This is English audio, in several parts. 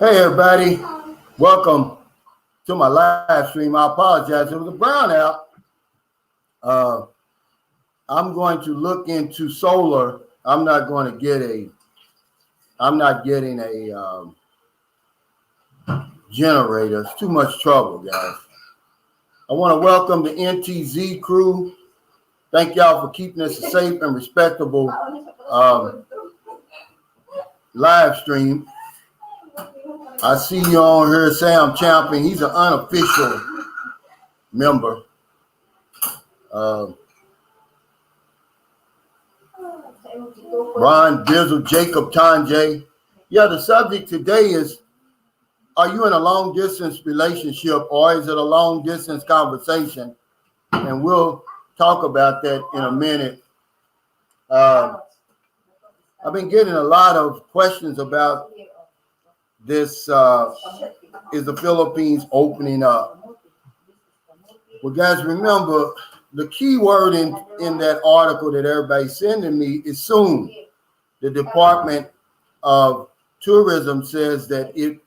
Hey everybody, welcome to my live stream. I apologize, it was a brownout. I'm going to look into solar. I'm not getting a generator. It's too much trouble, guys. I want to welcome the NTZ crew. Thank y'all for keeping us a safe and respectable live stream. I see you on here, Sam Champion. He's an unofficial member. Ron Dizzle, Jacob Tanjay. Yeah, the subject today is, are you in a long distance relationship or is it a long distance conversation? And we'll talk about that in a minute. I've been getting a lot of questions about this. Is the Philippines opening up? Well, guys, remember the key word in that article that everybody's sending me is soon. The Department of Tourism says that it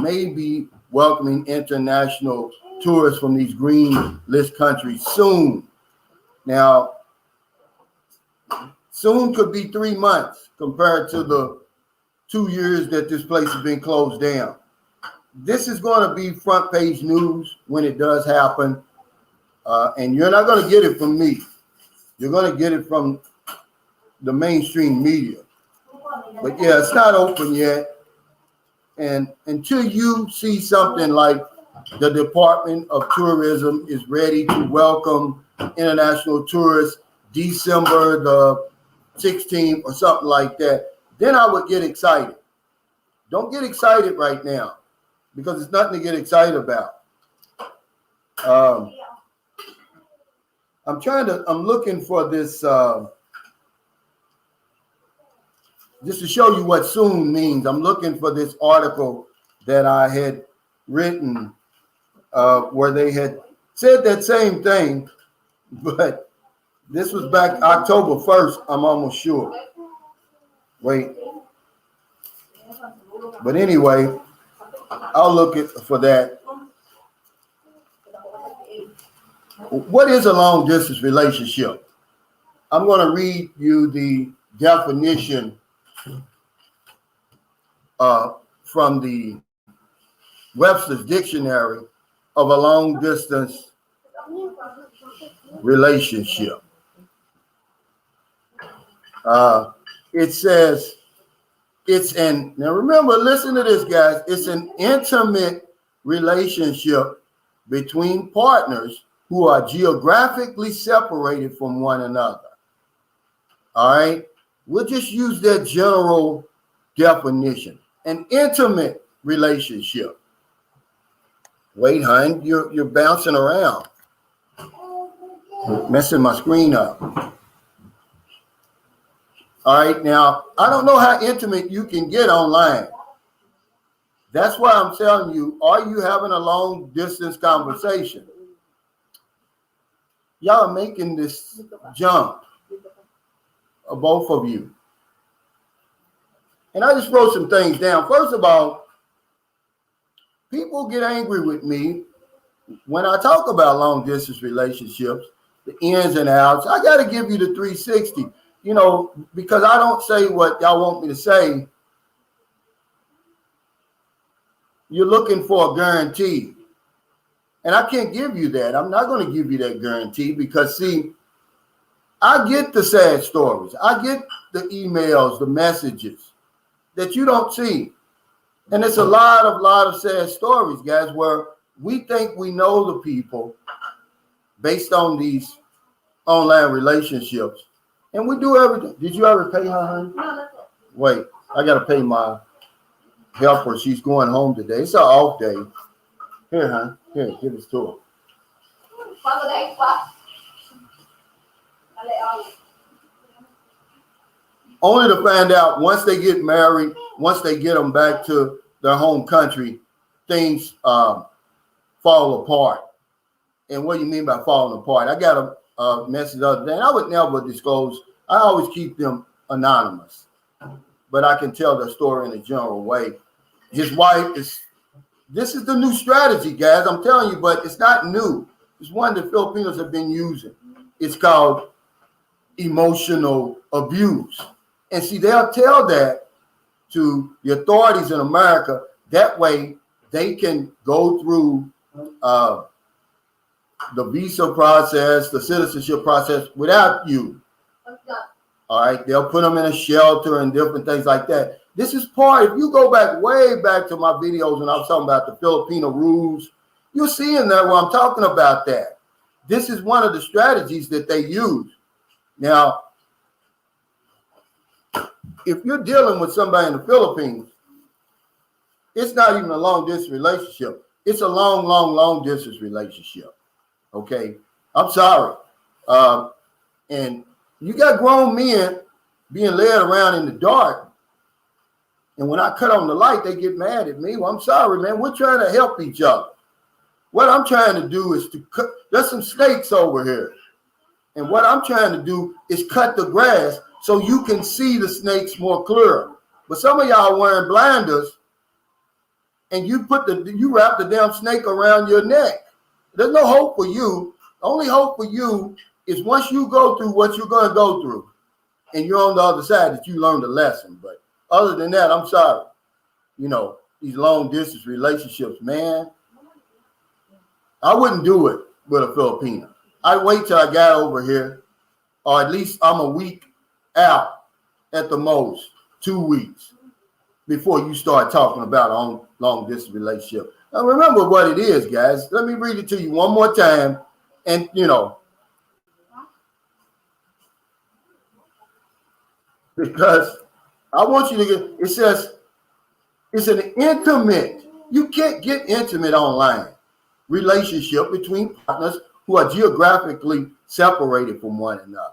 may be welcoming international tourists from these green list countries soon. Now, soon could be 3 months compared to the 2 years that this place has been closed down. This is going to be front page news when it does happen. And you're not going to get it from me. You're going to get it from the mainstream media. But yeah, it's not open yet. And until you see something like the Department of Tourism is ready to welcome international tourists December the 16th or something like that, then I would get excited. Don't get excited right now because it's nothing to get excited about. I'm looking for this, just to show you what soon means. I'm looking for this article that I had written where they had said that same thing, but this was back October 1st, I'm almost sure. Wait. But anyway, I'll look for that. What is a long distance relationship? I'm going to read you the definition from the Webster's Dictionary of a long distance relationship. It says now remember, listen to this, guys. It's an intimate relationship between partners who are geographically separated from one another. All right, we'll just use that general definition. An intimate relationship. Wait, hon, you're bouncing around, messing my screen up. All right, now I don't know how intimate you can get online. That's why I'm telling you, are you having a long distance conversation? Y'all are making this jump, both of you. And I just wrote some things down. First of all, people get angry with me when I talk about long distance relationships, the ins and outs. I got to give you the 360, because I don't say what y'all want me to say. You're looking for a guarantee. And I can't give you that. I'm not going to give you that guarantee because, see, I get the sad stories. I get the emails, the messages that you don't see. And it's a lot of sad stories, guys, where we think we know the people based on these online relationships. And we do everything. Did you ever pay her, honey? No. Wait, I got to pay my helper. She's going home today. It's an off day. Here, hon. Here, give this to her. Only to find out once they get married, once they get them back to their home country, things fall apart. And what do you mean by falling apart? I got a message the other day, and I would never disclose. I always keep them anonymous, but I can tell their story in a general way. his wife is. This is the new strategy, guys. I'm telling you, but it's not new. It's one that Filipinos have been using. It's called emotional abuse. And see, they'll tell that to the authorities in America. That way, they can go through the visa process, the citizenship process without you. All right, they'll put them in a shelter and different things like that. This is part, if you go back way back to my videos when I was talking about the Filipino rules, you'll see in there where I'm talking about that. This is one of the strategies that they use. Now, if you're dealing with somebody in the Philippines, it's not even a long distance relationship. It's a long distance relationship. Okay, I'm sorry. And you got grown men being led around in the dark. And when I cut on the light, they get mad at me. Well, I'm sorry, man. We're trying to help each other. What I'm trying to do is to cut. There's some snakes over here. And what I'm trying to do is cut the grass so you can see the snakes more clear. But some of y'all are wearing blinders and you wrap the damn snake around your neck. There's no hope for you. The only hope for you is once you go through what you're going to go through and you're on the other side that you learned a lesson. But other than that, I'm sorry. You know, these long distance relationships, man, I wouldn't do it with a Filipino. I'd wait till I got over here, or at least I'm a week out at the most, 2 weeks, before you start talking about a long distance relationship. Now remember what it is, guys. Let me read it to you one more time. And, you know, because I want you to get, it says, it's an intimate, you can't get intimate online relationship between partners who are geographically separated from one another.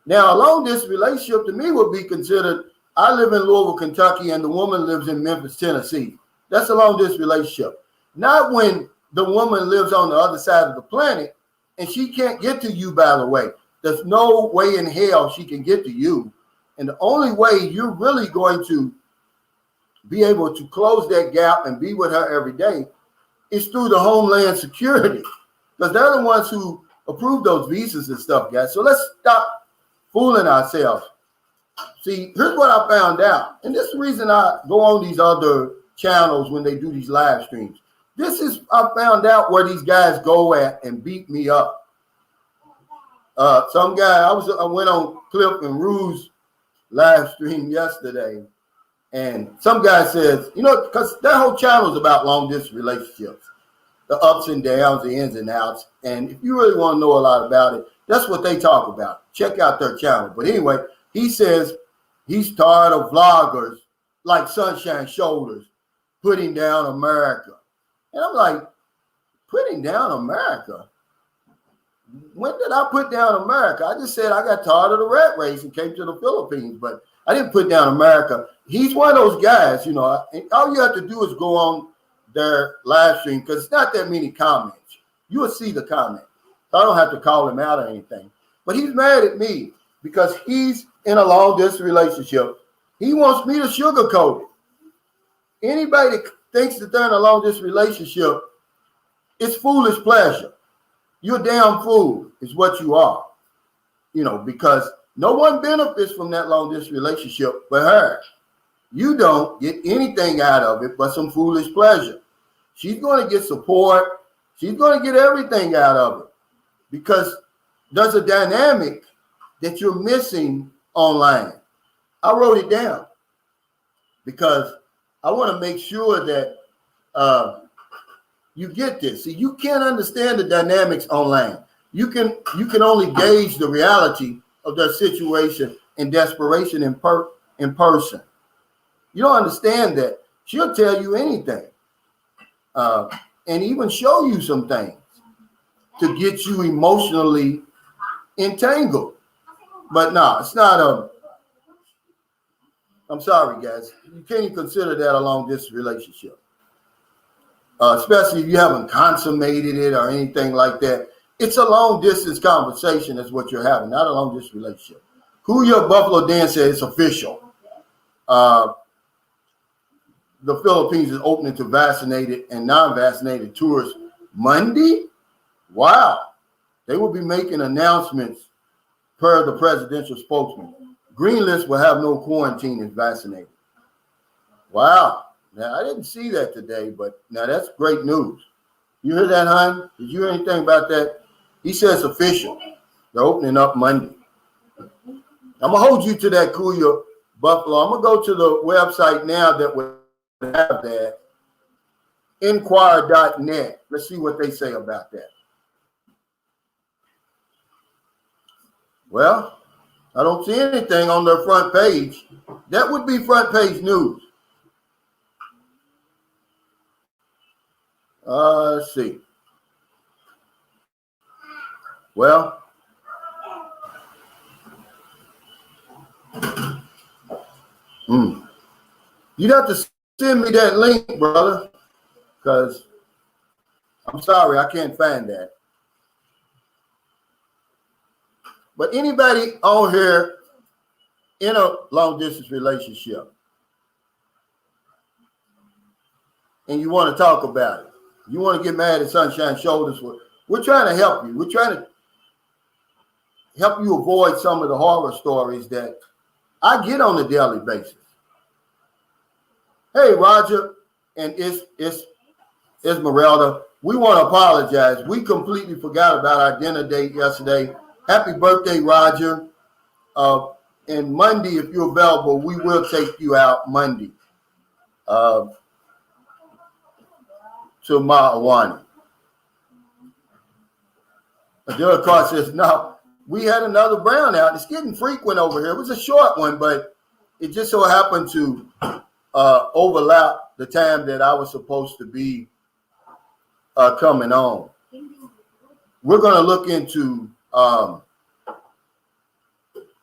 Now, a long distance relationship to me would be considered, I live in Louisville, Kentucky, and the woman lives in Memphis, Tennessee. That's a long distance relationship. Not when the woman lives on the other side of the planet and she can't get to you, by the way. There's no way in hell she can get to you. And the only way you're really going to be able to close that gap and be with her every day is through the Homeland Security, because they're the ones who approve those visas and stuff, guys. So let's stop fooling ourselves. See, here's what I found out. And this is the reason I go on these other channels when they do these live streams. This is, I found out where these guys go at and beat me up. Some guy, I went on Cliff and Rue's live stream yesterday, and some guy says, you know, because that whole channel is about long distance relationships, the ups and downs, the ins and outs. And if you really want to know a lot about it, that's what they talk about. Check out their channel. But anyway, he says he's tired of vloggers like Sunshine Shoulders putting down America. And I'm like, putting down America? When did I put down America? I just said I got tired of the rat race and came to the Philippines, but I didn't put down America. He's one of those guys, you know, all you have to do is go on their live stream because it's not that many comments. You will see the comment. So I don't have to call him out or anything. But he's mad at me because he's in a long distance relationship. He wants me to sugarcoat it. Anybody that thinks that they're in a long distance relationship, it's foolish pleasure. You're a damn fool is what you are, you know, because no one benefits from that long distance relationship but her. You don't get anything out of it but some foolish pleasure. She's going to get support. She's going to get everything out of it because there's a dynamic that you're missing online. I wrote it down because I want to make sure that you get this. See, you can't understand the dynamics online. You can only gauge the reality of their situation and desperation in person. You don't understand that. She'll tell you anything and even show you some things to get you emotionally entangled. But no, it's not I'm sorry, guys. You can't even consider that a long distance relationship. Especially if you haven't consummated it or anything like that. It's a long distance conversation is what you're having, not a long distance relationship. Who your Buffalo Dan said it's official. the Philippines is opening to vaccinated and non-vaccinated tourists Monday. Wow. They will be making announcements per the presidential spokesman. Green list will have no quarantine if vaccinated. Wow. Now, I didn't see that today, but now that's great news. You hear that, hon? Did you hear anything about that? He says official. They're opening up Monday. I'm going to hold you to that, Kuya Buffalo. I'm going to go to the website now that will have that. Inquire.net. Let's see what they say about that. Well, I don't see anything on their front page. That would be front page news. Let's see. Well, you'd have to send me that link, brother, because I'm sorry, I can't find that. But anybody on here in a long distance relationship and you want to talk about it, you want to get mad at Sunshine Shoulders, we're trying to help you. We're trying to help you avoid some of the horror stories that I get on a daily basis. Hey, Roger and Esmeralda, we want to apologize. We completely forgot about our dinner date yesterday. Happy birthday, Roger. And Monday, if you're available, we will take you out Monday to Ma'awani. Derek Carr says, no, we had another brownout. It's getting frequent over here. It was a short one, but it just so happened to overlap the time that I was supposed to be coming on. We're going to look into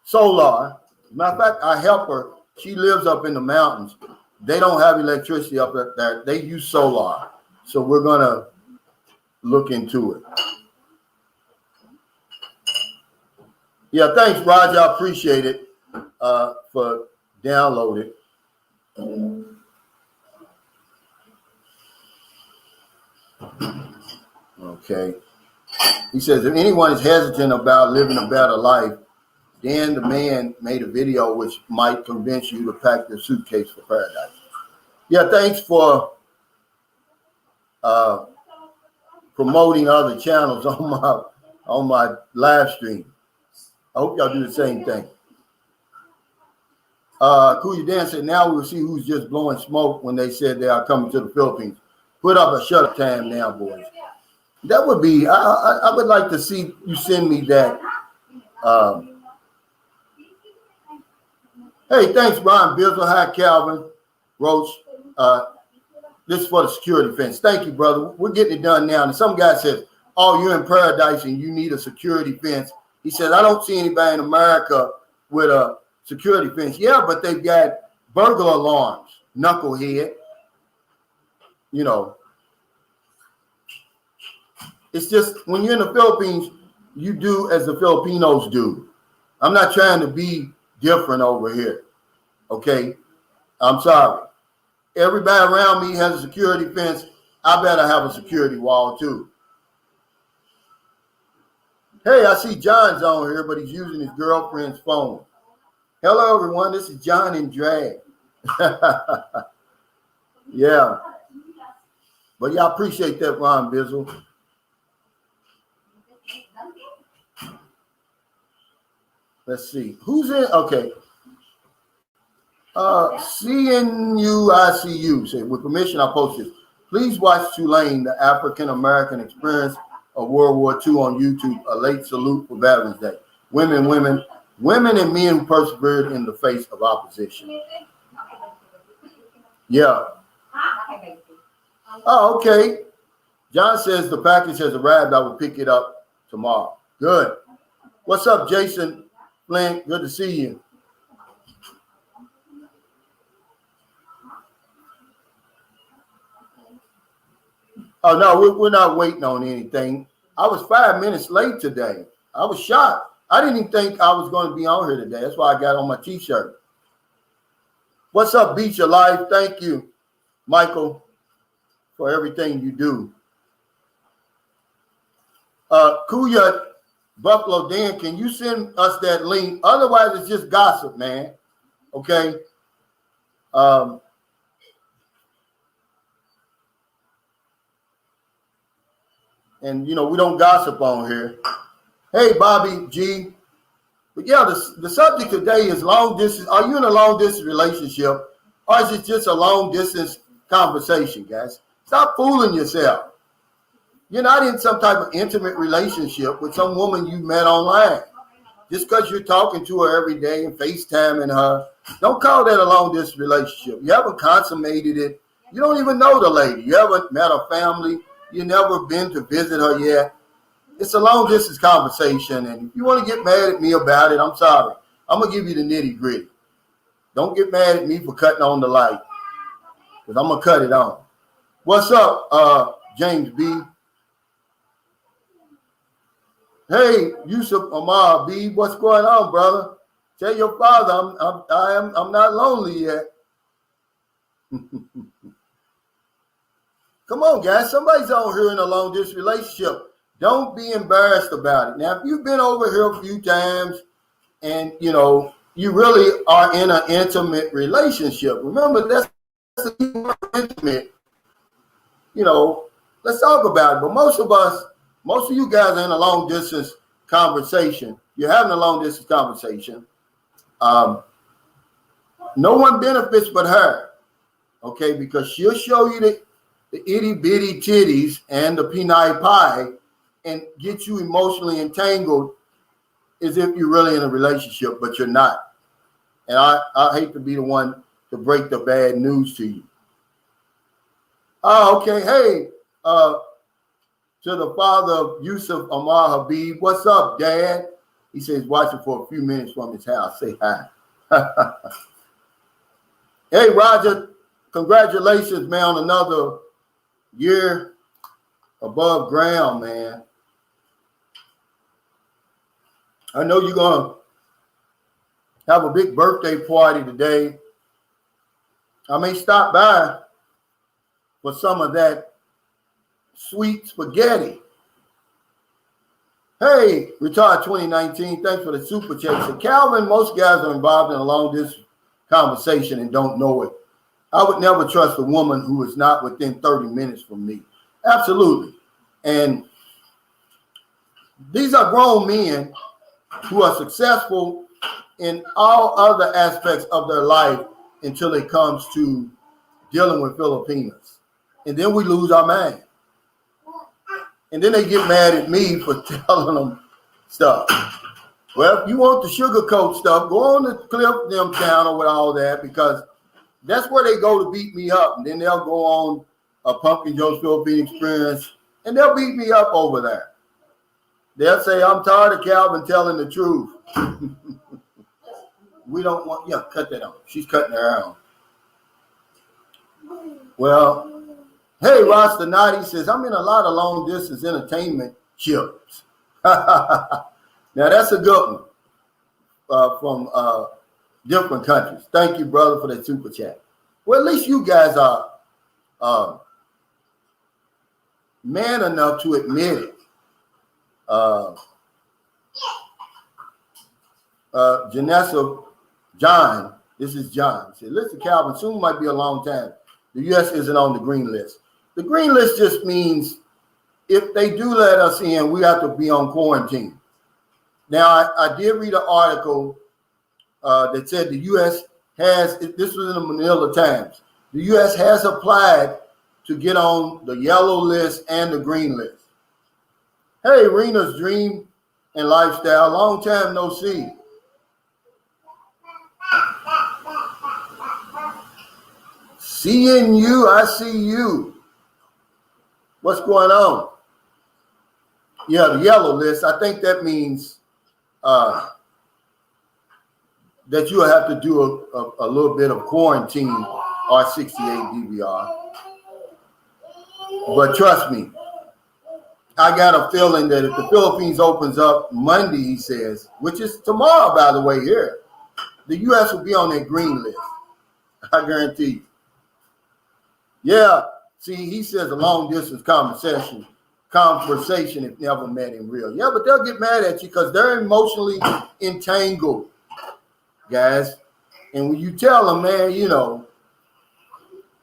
solar. Matter of fact, I help her. She lives up in the mountains. They don't have electricity up there. They use solar. So we're going to look into it. Yeah, thanks, Roger. I appreciate it for downloading. Okay. He says, if anyone is hesitant about living a better life, then the man made a video which might convince you to pack your suitcase for paradise. Yeah, thanks for promoting other channels on my live stream. I hope y'all do the same thing. Kuya Dan said, now we'll see who's just blowing smoke when they said they are coming to the Philippines. Put up a shut-up time now, boys. That would be, I would like to see you send me that. Hey, thanks, Ron Bizzle. Hi, Calvin Roach. This is for the security fence. Thank you, brother. We're getting it done now. And some guy says, oh, you're in paradise and you need a security fence. He says, I don't see anybody in America with a security fence. Yeah, but they've got burglar alarms, knucklehead. You know, it's just when you're in the Philippines, you do as the Filipinos do. I'm not trying to be different over here. Okay? I'm sorry. Everybody around me has a security fence. I better have a security wall too. Hey, I see John's on here, but he's using his girlfriend's phone. Hello, everyone. This is John in drag. Yeah. But yeah, I appreciate that, Ron Bizzle. Let's see. Who's in? Okay. CNUICU said, with permission, I posted. Please watch Tulane, the African American experience of World War II on YouTube. A late salute for Veterans Day. Women and men who persevered in the face of opposition. Yeah. Oh, okay. John says the package has arrived. I will pick it up tomorrow. Good. What's up, Jason Flint? Good to see you. Oh, no, we're not waiting on anything. I was 5 minutes late today. I was shocked. I didn't even think I was going to be on here today. That's why I got on my T-shirt. What's up, Beach of Life? Thank you. Michael, for everything you do. Kuya Buffalo Dan, can you send us that link? Otherwise, it's just gossip, man. Okay. And you know, we don't gossip on here. Hey, Bobby G. But yeah, the subject today is long distance. Are you in a long distance relationship, or is it just a long distance conversation, guys? Stop fooling yourself. You're not in some type of intimate relationship with some woman you met online. Just because you're talking to her every day and FaceTiming her, don't call that a long distance relationship. You haven't consummated it. You don't even know the lady. You haven't met her family. You never been to visit her yet. It's a long distance conversation, and if you want to get mad at me about it, I'm sorry. I'm gonna give you the nitty gritty. Don't get mad at me for cutting on the light, because I'm gonna cut it on. What's up, James B? Hey, Yusuf Amar B, what's going on, brother? Tell your father I'm not lonely yet. Come on, guys. Somebody's out here in a long distance relationship. Don't be embarrassed about it. Now, if you've been over here a few times and, you know, you really are in an intimate relationship, remember, that's the intimate, you know, let's talk about it. But most of you guys are in a long distance conversation. You're having a long distance conversation. No one benefits but her, okay, because she'll show you the itty bitty titties and the peanut pie and get you emotionally entangled as if you're really in a relationship, but you're not. And I hate to be the one to break the bad news to you. Oh, okay. Hey, to the father of Yusuf Amar Habib, what's up, Dad? He says watching for a few minutes from his house. Say hi. Hey, Roger, congratulations, man, on another year above ground, man. I know you're going to have a big birthday party today. I may stop by for some of that sweet spaghetti. Hey, Retired 2019, thanks for the super chat. So Calvin, most guys are involved in a long distance conversation and don't know it. I would never trust a woman who is not within 30 minutes from me. Absolutely. And these are grown men who are successful in all other aspects of their life until it comes to dealing with Filipinos. And then we lose our mind. And then they get mad at me for telling them stuff. Well, if you want the sugarcoat stuff, go on the Cliff Them channel with all that, because that's where they go to beat me up. And then they'll go on a Pumpkin Joe's Philippine Experience, and they'll beat me up over there. They'll say, I'm tired of Calvin telling the truth. We don't want, yeah, cut that out. She's cutting her out. Well, hey, Rasta Nadi says, I'm in a lot of long distance entertainment ships. Now, that's a good one from different countries. Thank you, brother, for that super chat. Well, at least you guys are man enough to admit it. Janessa John, this is John, said, listen, Calvin, soon might be a long time. The U.S. isn't on the green list. The green list just means if they do let us in, we have to be on quarantine. Now, I did read an article that said the U.S. has, this was in the Manila Times, the U.S. has applied to get on the yellow list and the green list. Hey, Rena's Dream and Lifestyle, long time no see. Seeing you, I see you. What's going on? Yeah, the yellow list, I think that means that you'll have to do a little bit of quarantine or 68 DVR. But trust me, I got a feeling that if the Philippines opens up Monday, he says, which is tomorrow, by the way, here, the U.S. will be on that green list. I guarantee you. Yeah. See, he says a long distance conversation if never met in real. Yeah, but they'll get mad at you because they're emotionally entangled, guys. And when you tell them, man,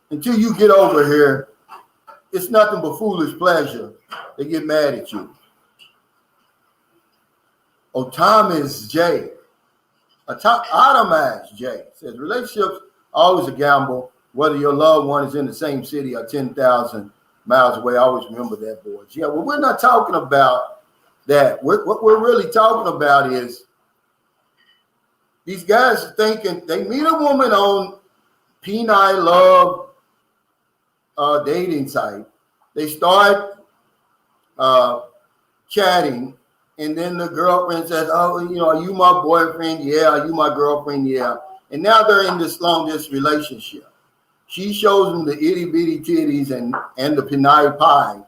until you get over here, it's nothing but foolish pleasure. They get mad at you. Oh, Thomas J. Automaz J. says relationships always a gamble, whether your loved one is in the same city or 10,000 miles away. I always remember that, boys. Yeah, well, we're not talking about that. What we're really talking about is these guys are thinking they meet a woman on P9 Love dating site. They start chatting, and then the girlfriend says, "Oh, are you my boyfriend? Yeah. Are you my girlfriend? Yeah." And now they're in this long distance relationship. She shows them the itty bitty titties and the pinai pie,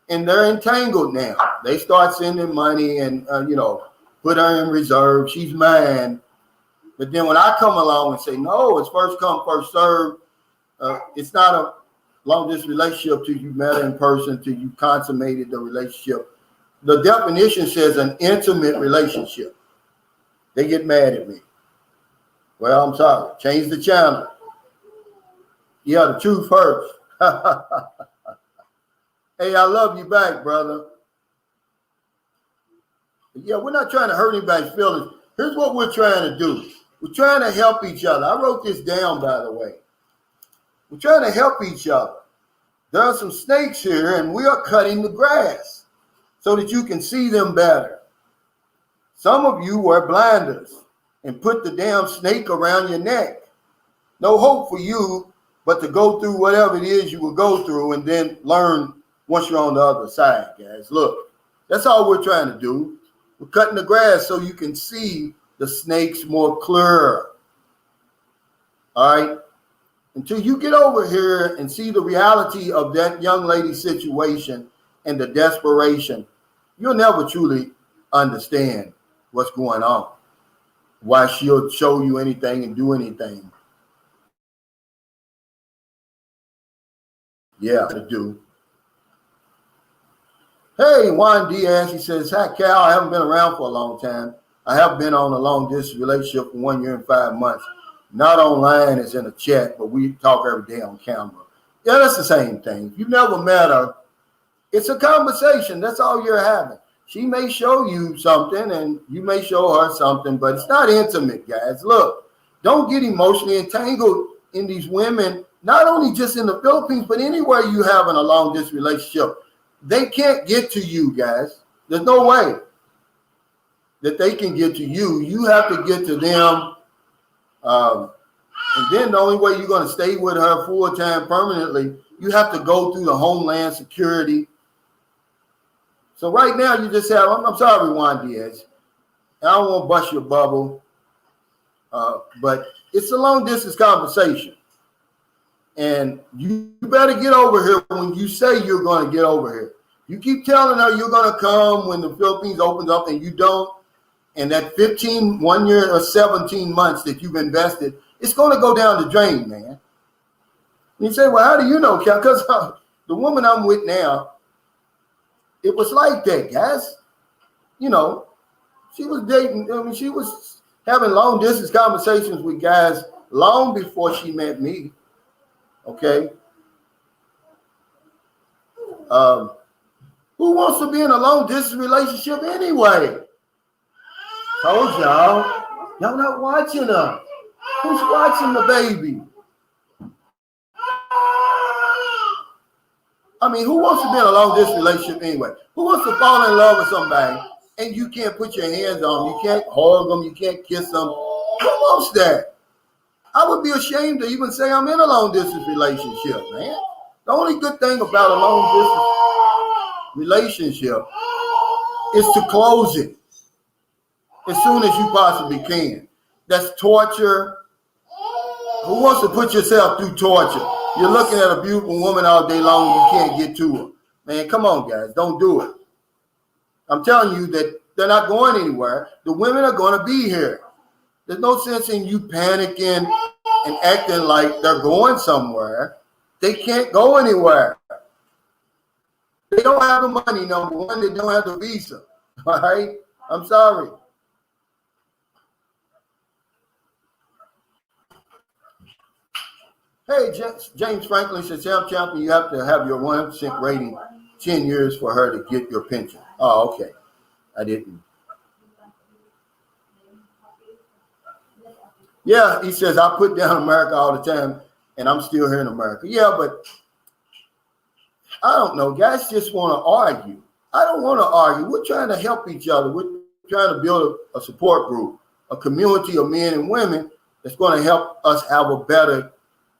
and they're entangled now. They start sending money and put her in reserve. She's mine. But then when I come along and say, no, it's first come, first serve. It's not a long distance relationship till you met her in person, till you consummated the relationship. The definition says an intimate relationship. They get mad at me. Well, I'm sorry. Change the channel. Yeah, the truth hurts. Hey, I love you back, brother. Yeah, we're not trying to hurt anybody's feelings. Here's what we're trying to do. We're trying to help each other. I wrote this down, by the way. We're trying to help each other. There are some snakes here, and we are cutting the grass so that you can see them better. Some of you wear blinders and put the damn snake around your neck. No hope for you but to go through whatever it is you will go through and then learn once you're on the other side, guys. Look, that's all we're trying to do. We're cutting the grass so you can see the snakes more clearer. All right? Until you get over here and see the reality of that young lady's situation and the desperation, you'll never truly understand what's going on, why she'll show you anything and do anything. Yeah, to do. Hey, Juan Diaz, he says, hi, Cal. I haven't been around for a long time. I have been on a long distance relationship for 1 year and 5 months. Not online as in a chat, but we talk every day on camera. Yeah, that's the same thing. If you've never met her, it's a conversation. That's all you're having. She may show you something and you may show her something, but it's not intimate, guys. Look, don't get emotionally entangled in these women, not only just in the Philippines, but anywhere you have in a long distance relationship. They can't get to you, guys. There's no way that they can get to you. You have to get to them. And then the only way you're going to stay with her full-time permanently, you have to go through the Homeland Security. So right now you just have, I'm sorry, Juan Diaz. I don't want to bust your bubble, but it's a long-distance conversation. And you better get over here when you say you're going to get over here. You keep telling her you're going to come when the Philippines opens up and you don't. And that 1 year or 17 months that you've invested, it's going to go down the drain, man. And you say, well, how do you know, Cal? Because the woman I'm with now, it was like that, guys. She was dating. She was having long distance conversations with guys long before she met me. Okay. Who wants to be in a long distance relationship anyway? Told y'all. Y'all not watching her. Who's watching the baby? I mean, who wants to be in a long distance relationship anyway? Who wants to fall in love with somebody and you can't put your hands on them, you can't hug them, you can't kiss them? Who wants that? I would be ashamed to even say I'm in a long distance relationship, man. The only good thing about a long distance relationship is to close it as soon as you possibly can. That's torture. Who wants to put yourself through torture? You're looking at a beautiful woman all day long and you can't get to her. Man, come on, guys. Don't do it. I'm telling you that they're not going anywhere. The women are going to be here. There's no sense in you panicking and acting like they're going somewhere. They can't go anywhere. They don't have the money, number one. They don't have the visa. All right? I'm sorry. Hey, James Franklin says, Sam Champion, you have to have your 100% rating 10 years for her to get your pension. Oh, okay. I didn't. Yeah, he says, I put down America all the time, and I'm still here in America. Yeah, but I don't know. Guys just want to argue. I don't want to argue. We're trying to help each other. We're trying to build a support group, a community of men and women that's going to help us have a better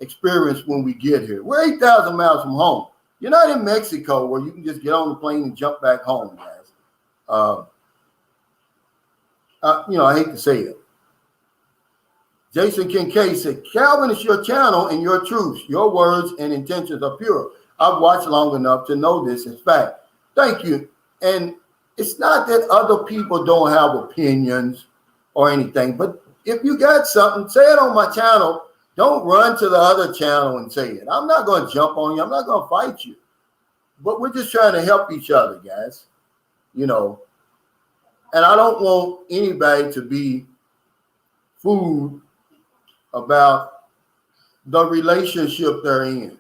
experience when we get here. We're 8,000 miles from home. You're not in Mexico where you can just get on the plane and jump back home, guys. I hate to say it. Jason Kincaid said, Calvin, it's your channel and your truths. Your words and intentions are pure. I've watched long enough to know this is fact. Thank you. And it's not that other people don't have opinions or anything, but if you got something, say it on my channel. Don't run to the other channel and say it. I'm not going to jump on you. I'm not going to fight you. But we're just trying to help each other, guys. And I don't want anybody to be fooled about the relationship they're in.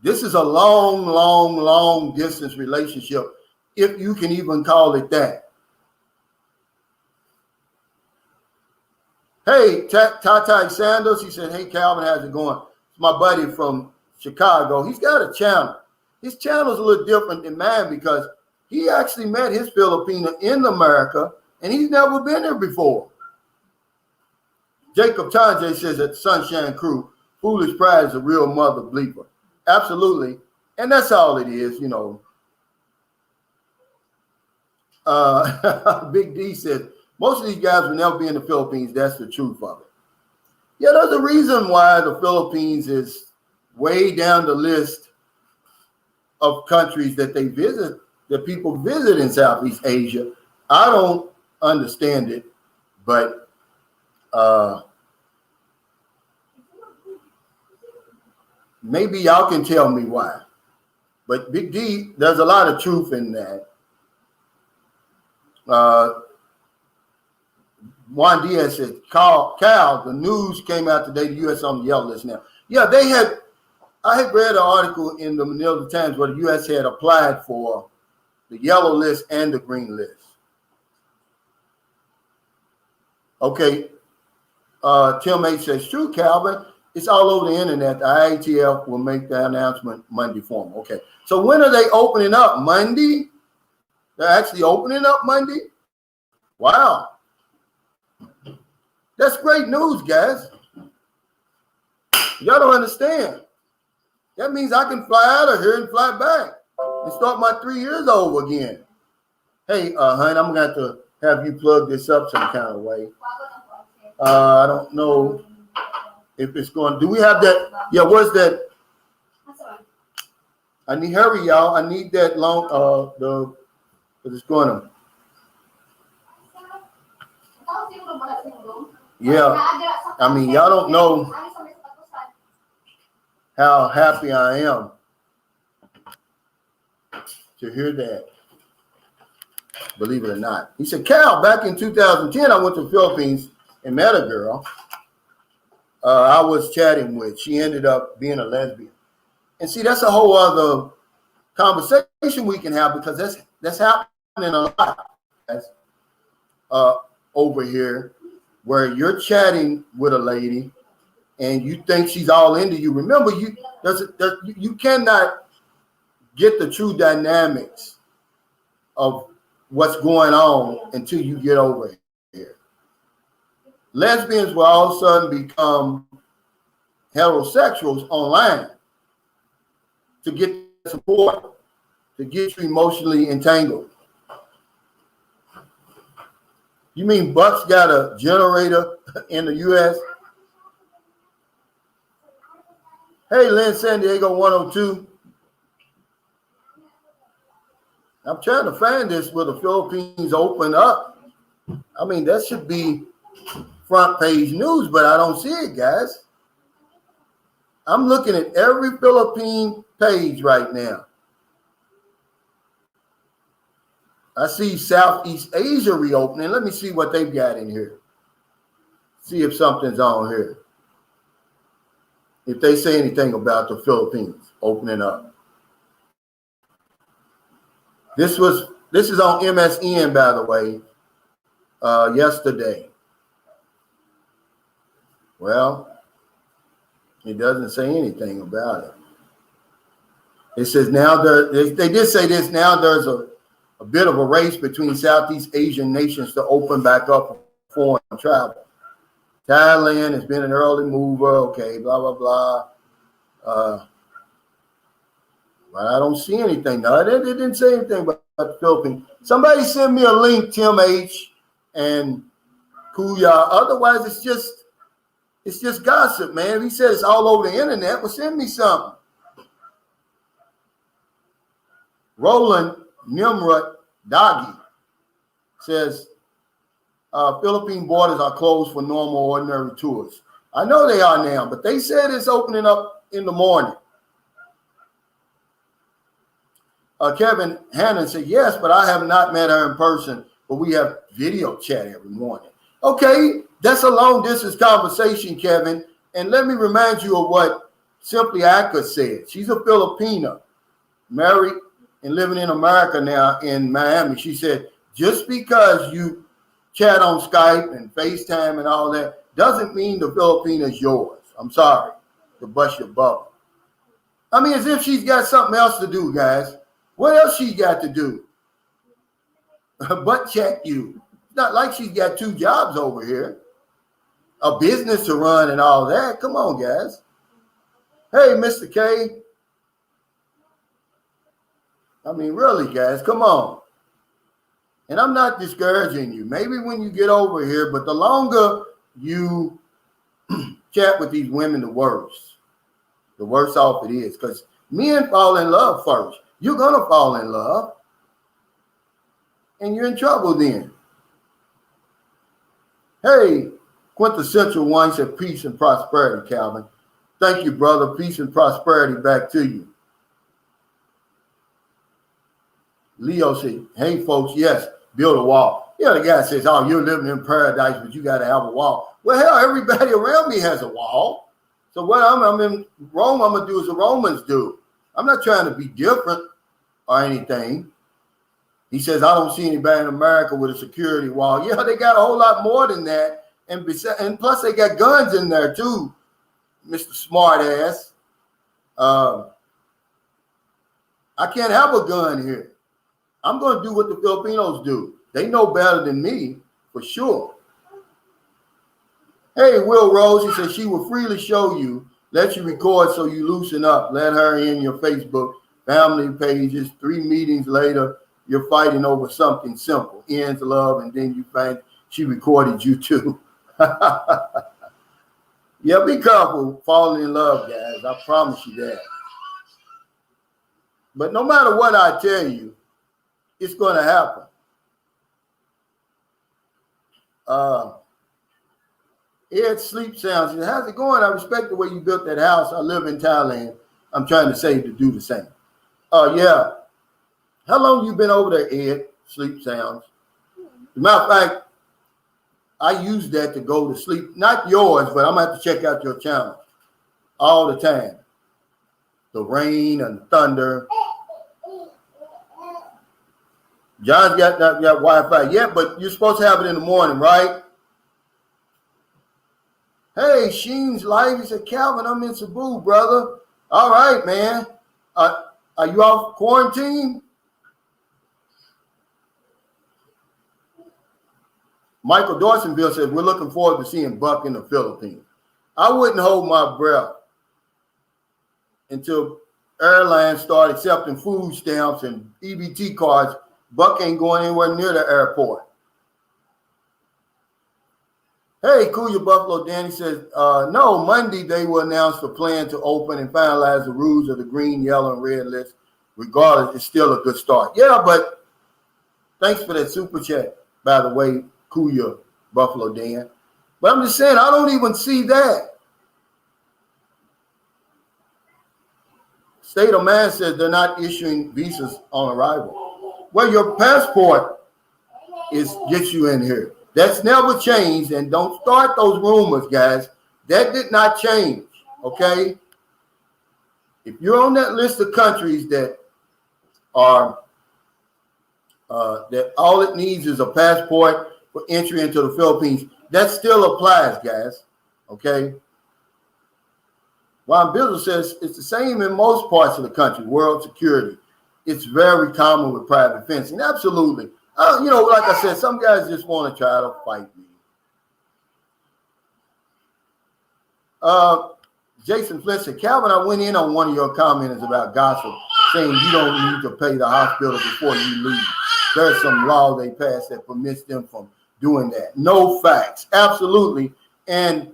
This is a long, long, long distance relationship, if you can even call it that. Hey, Tatai Sanders, he said, hey, Calvin, how's it going? It's my buddy from Chicago. He's got a channel. His channel's a little different than mine because he actually met his Filipino in America, and he's never been there before. Jacob Tanjay says that Sunshine Crew, foolish pride is a real mother bleeper. Absolutely. And that's all it is, Big D says, most of these guys will never be in the Philippines. That's the truth of it. Yeah, there's a reason why the Philippines is way down the list of countries that they visit, that people visit in Southeast Asia. I don't understand it, but maybe y'all can tell me why. But Big D, there's a lot of truth in that. Juan Diaz said, Cal, the news came out today, the U.S. on the yellow list now. Yeah, I had read an article in the Manila Times where the U.S. had applied for the yellow list and the green list. Okay. Tim H says, true, Calvin. It's all over the internet. The IATF will make the announcement Monday for them. Okay. So when are they opening up? Monday? They're actually opening up Monday? Wow. That's great news, guys. Y'all don't understand. That means I can fly out of here and fly back and start my 3 years over again. Hey, hon, I'm going to have you plug this up some kind of way. I don't know if it's going. Do we have that? Yeah, what's that? I need hurry, y'all. I need that long. Because it's going to. Yeah, I mean, y'all don't know how happy I am to hear that. Believe it or not. He said, Cal, back in 2010, I went to the Philippines and met a girl I was chatting with. She ended up being a lesbian. And see, that's a whole other conversation we can have because that's happening a lot over here, where you're chatting with a lady and you think she's all into you. Remember, you cannot get the true dynamics of what's going on until you get over here. Lesbians will all of a sudden become heterosexuals online to get support, to get you emotionally entangled. You mean Buck's got a generator in the U.S.? Hey, Lynn, San Diego 102. I'm trying to find this where the Philippines open up. I mean, that should be front page news, but I don't see it, guys. I'm looking at every Philippine page right now. I see Southeast Asia reopening. Let me see what they've got in here. See if something's on here. If they say anything about the Philippines opening up. This is on MSN, by the way, yesterday. Well, it doesn't say anything about it. It says now they did say this. Now there's a bit of a race between Southeast Asian nations to open back up foreign travel. Thailand has been an early mover. Okay, blah blah blah. But I don't see anything. No, they didn't say anything about the Philippines. Somebody send me a link, Tim H. and Kuya. Otherwise, it's just gossip, man. If he said it's all over the internet, well, send me something. Roland Nimrod Dagi says Philippine borders are closed for normal, ordinary tours. I know they are now, but they said it's opening up in the morning. Kevin Hannon said, yes, but I have not met her in person, but we have video chat every morning. Okay, that's a long distance conversation, Kevin. And let me remind you of what Simply Aka said. She's a Filipina, married and living in America now in Miami. She said, just because you chat on Skype and FaceTime and all that doesn't mean the Philippine is yours. I'm sorry to bust your bubble. I mean, as if she's got something else to do, guys. What else she got to do? But check you. It's not like she's got 2 jobs over here, a business to run and all that. Come on, guys. Hey, Mr. K. I mean, really, guys, come on. And I'm not discouraging you. Maybe when you get over here, but the longer you chat with these women, the worse off it is. Because men fall in love first. You're going to fall in love. And you're in trouble then. Hey, Quintessential One said peace and prosperity, Calvin. Thank you, brother. Peace and prosperity back to you. Leo said, hey, folks, yes, build a wall. Yeah, the guy says, oh, you're living in paradise, but you got to have a wall. Well, hell, everybody around me has a wall. So what I'm in Rome, I'm going to do as the Romans do. I'm not trying to be different or anything. He says, I don't see anybody in America with a security wall. Yeah, they got a whole lot more than that. And plus they got guns in there too, Mr. Smart Ass. I can't have a gun here. I'm going to do what the Filipinos do. They know better than me, for sure. Hey, Will Rose, he says she will freely show you, let you record so you loosen up. Let her in your Facebook family pages. 3 meetings later, you're fighting over something simple. Ends love, and then you find she recorded you too. Yeah, be careful falling in love, guys. I promise you that. But no matter what I tell you, it's going to happen. Ed Sleep Sounds. He said, how's it going? I respect the way you built that house. I live in Thailand. I'm trying to save to do the same. Yeah. How long you been over there, Ed? Sleep Sounds. As a matter of fact, I use that to go to sleep. Not yours, but I'm going to have to check out your channel all the time. The rain and thunder. John's got Wi-Fi. Yeah, but you're supposed to have it in the morning, right? Hey, Sheen's live. He said, Calvin, I'm in Cebu, brother. All right, man. Are you off quarantine? Michael Dorsonville says, we're looking forward to seeing Buck in the Philippines. I wouldn't hold my breath until airlines start accepting food stamps and EBT cards. Buck ain't going anywhere near the airport. Hey, Cool Your Buffalo Danny says, no, Monday they will announce the plan to open and finalize the rules of the green, yellow, and red list. Regardless, it's still a good start. Yeah, but thanks for that super chat, by the way, Cool Your Buffalo Dan. But I'm just saying, I don't even see that. State of Maine says they're not issuing visas on arrival. Well, your passport gets you in here. That's never changed, and don't start those rumors, guys. That did not change, okay? If you're on that list of countries that are that all it needs is a passport for entry into the Philippines, that still applies, guys, okay? Ron Bizzle says it's the same in most parts of the country, world security. It's very common with private fencing. Absolutely. Like I said, some guys just want to try to fight me. Jason Flint said, Calvin, I went in on one of your commenters about gossip, saying you don't need to pay the hospital before you leave. There's some law they passed that permits them from doing that. No facts. Absolutely. And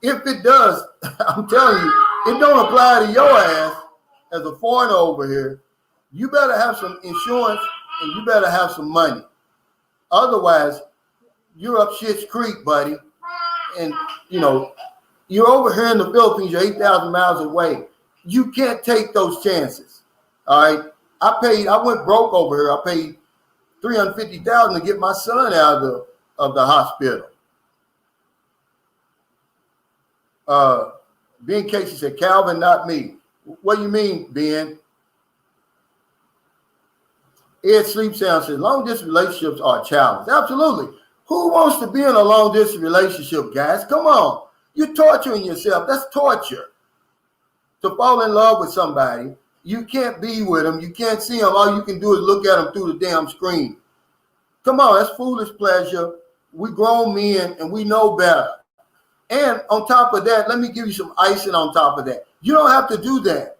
if it does, I'm telling you, it don't apply to your ass as a foreigner over here. You better have some insurance and you better have some money. Otherwise, you're up shit's creek, buddy. And, you're over here in the Philippines, you're 8,000 miles away. You can't take those chances. All right. I went broke over here. I paid $350,000 to get my son out of the hospital. Ben Casey said, Calvin, not me. What do you mean, Ben? Ed Sleep Sound says, long distance relationships are a challenge. Absolutely. Who wants to be in a long distance relationship, guys? Come on. You're torturing yourself. That's torture. To fall in love with somebody, you can't be with them. You can't see them. All you can do is look at them through the damn screen. Come on, that's foolish pleasure. We grown men and we know better. And on top of that, let me give you some icing on top of that. You don't have to do that.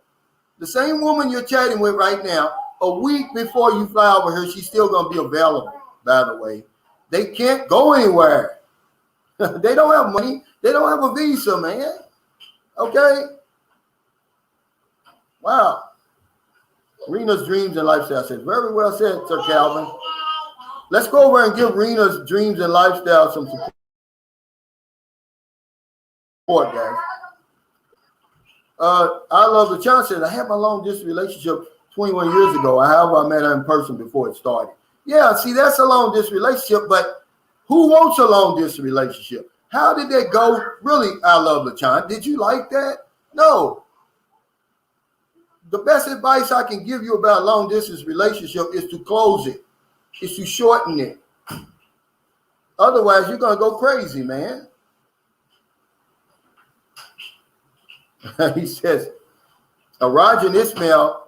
The same woman you're chatting with right now, a week before you fly over here, she's still going to be available, by the way. They can't go anywhere. They don't have money. They don't have a visa, man. Okay? Wow. Rena's Dreams and Lifestyle says, very well said, Sir Calvin. Let's go over and give Rena's Dreams and Lifestyle some support, guys. I love the chance said, I had my long distance relationship 21 years ago. However, I met her in person before it started. Yeah, see, that's a long distance relationship, but who wants a long distance relationship? How did that go? Really, I love LaChan. Did you like that? No. The best advice I can give you about a long distance relationship is to close it, is to shorten it. Otherwise, you're going to go crazy, man. He says, Roger and Ismail,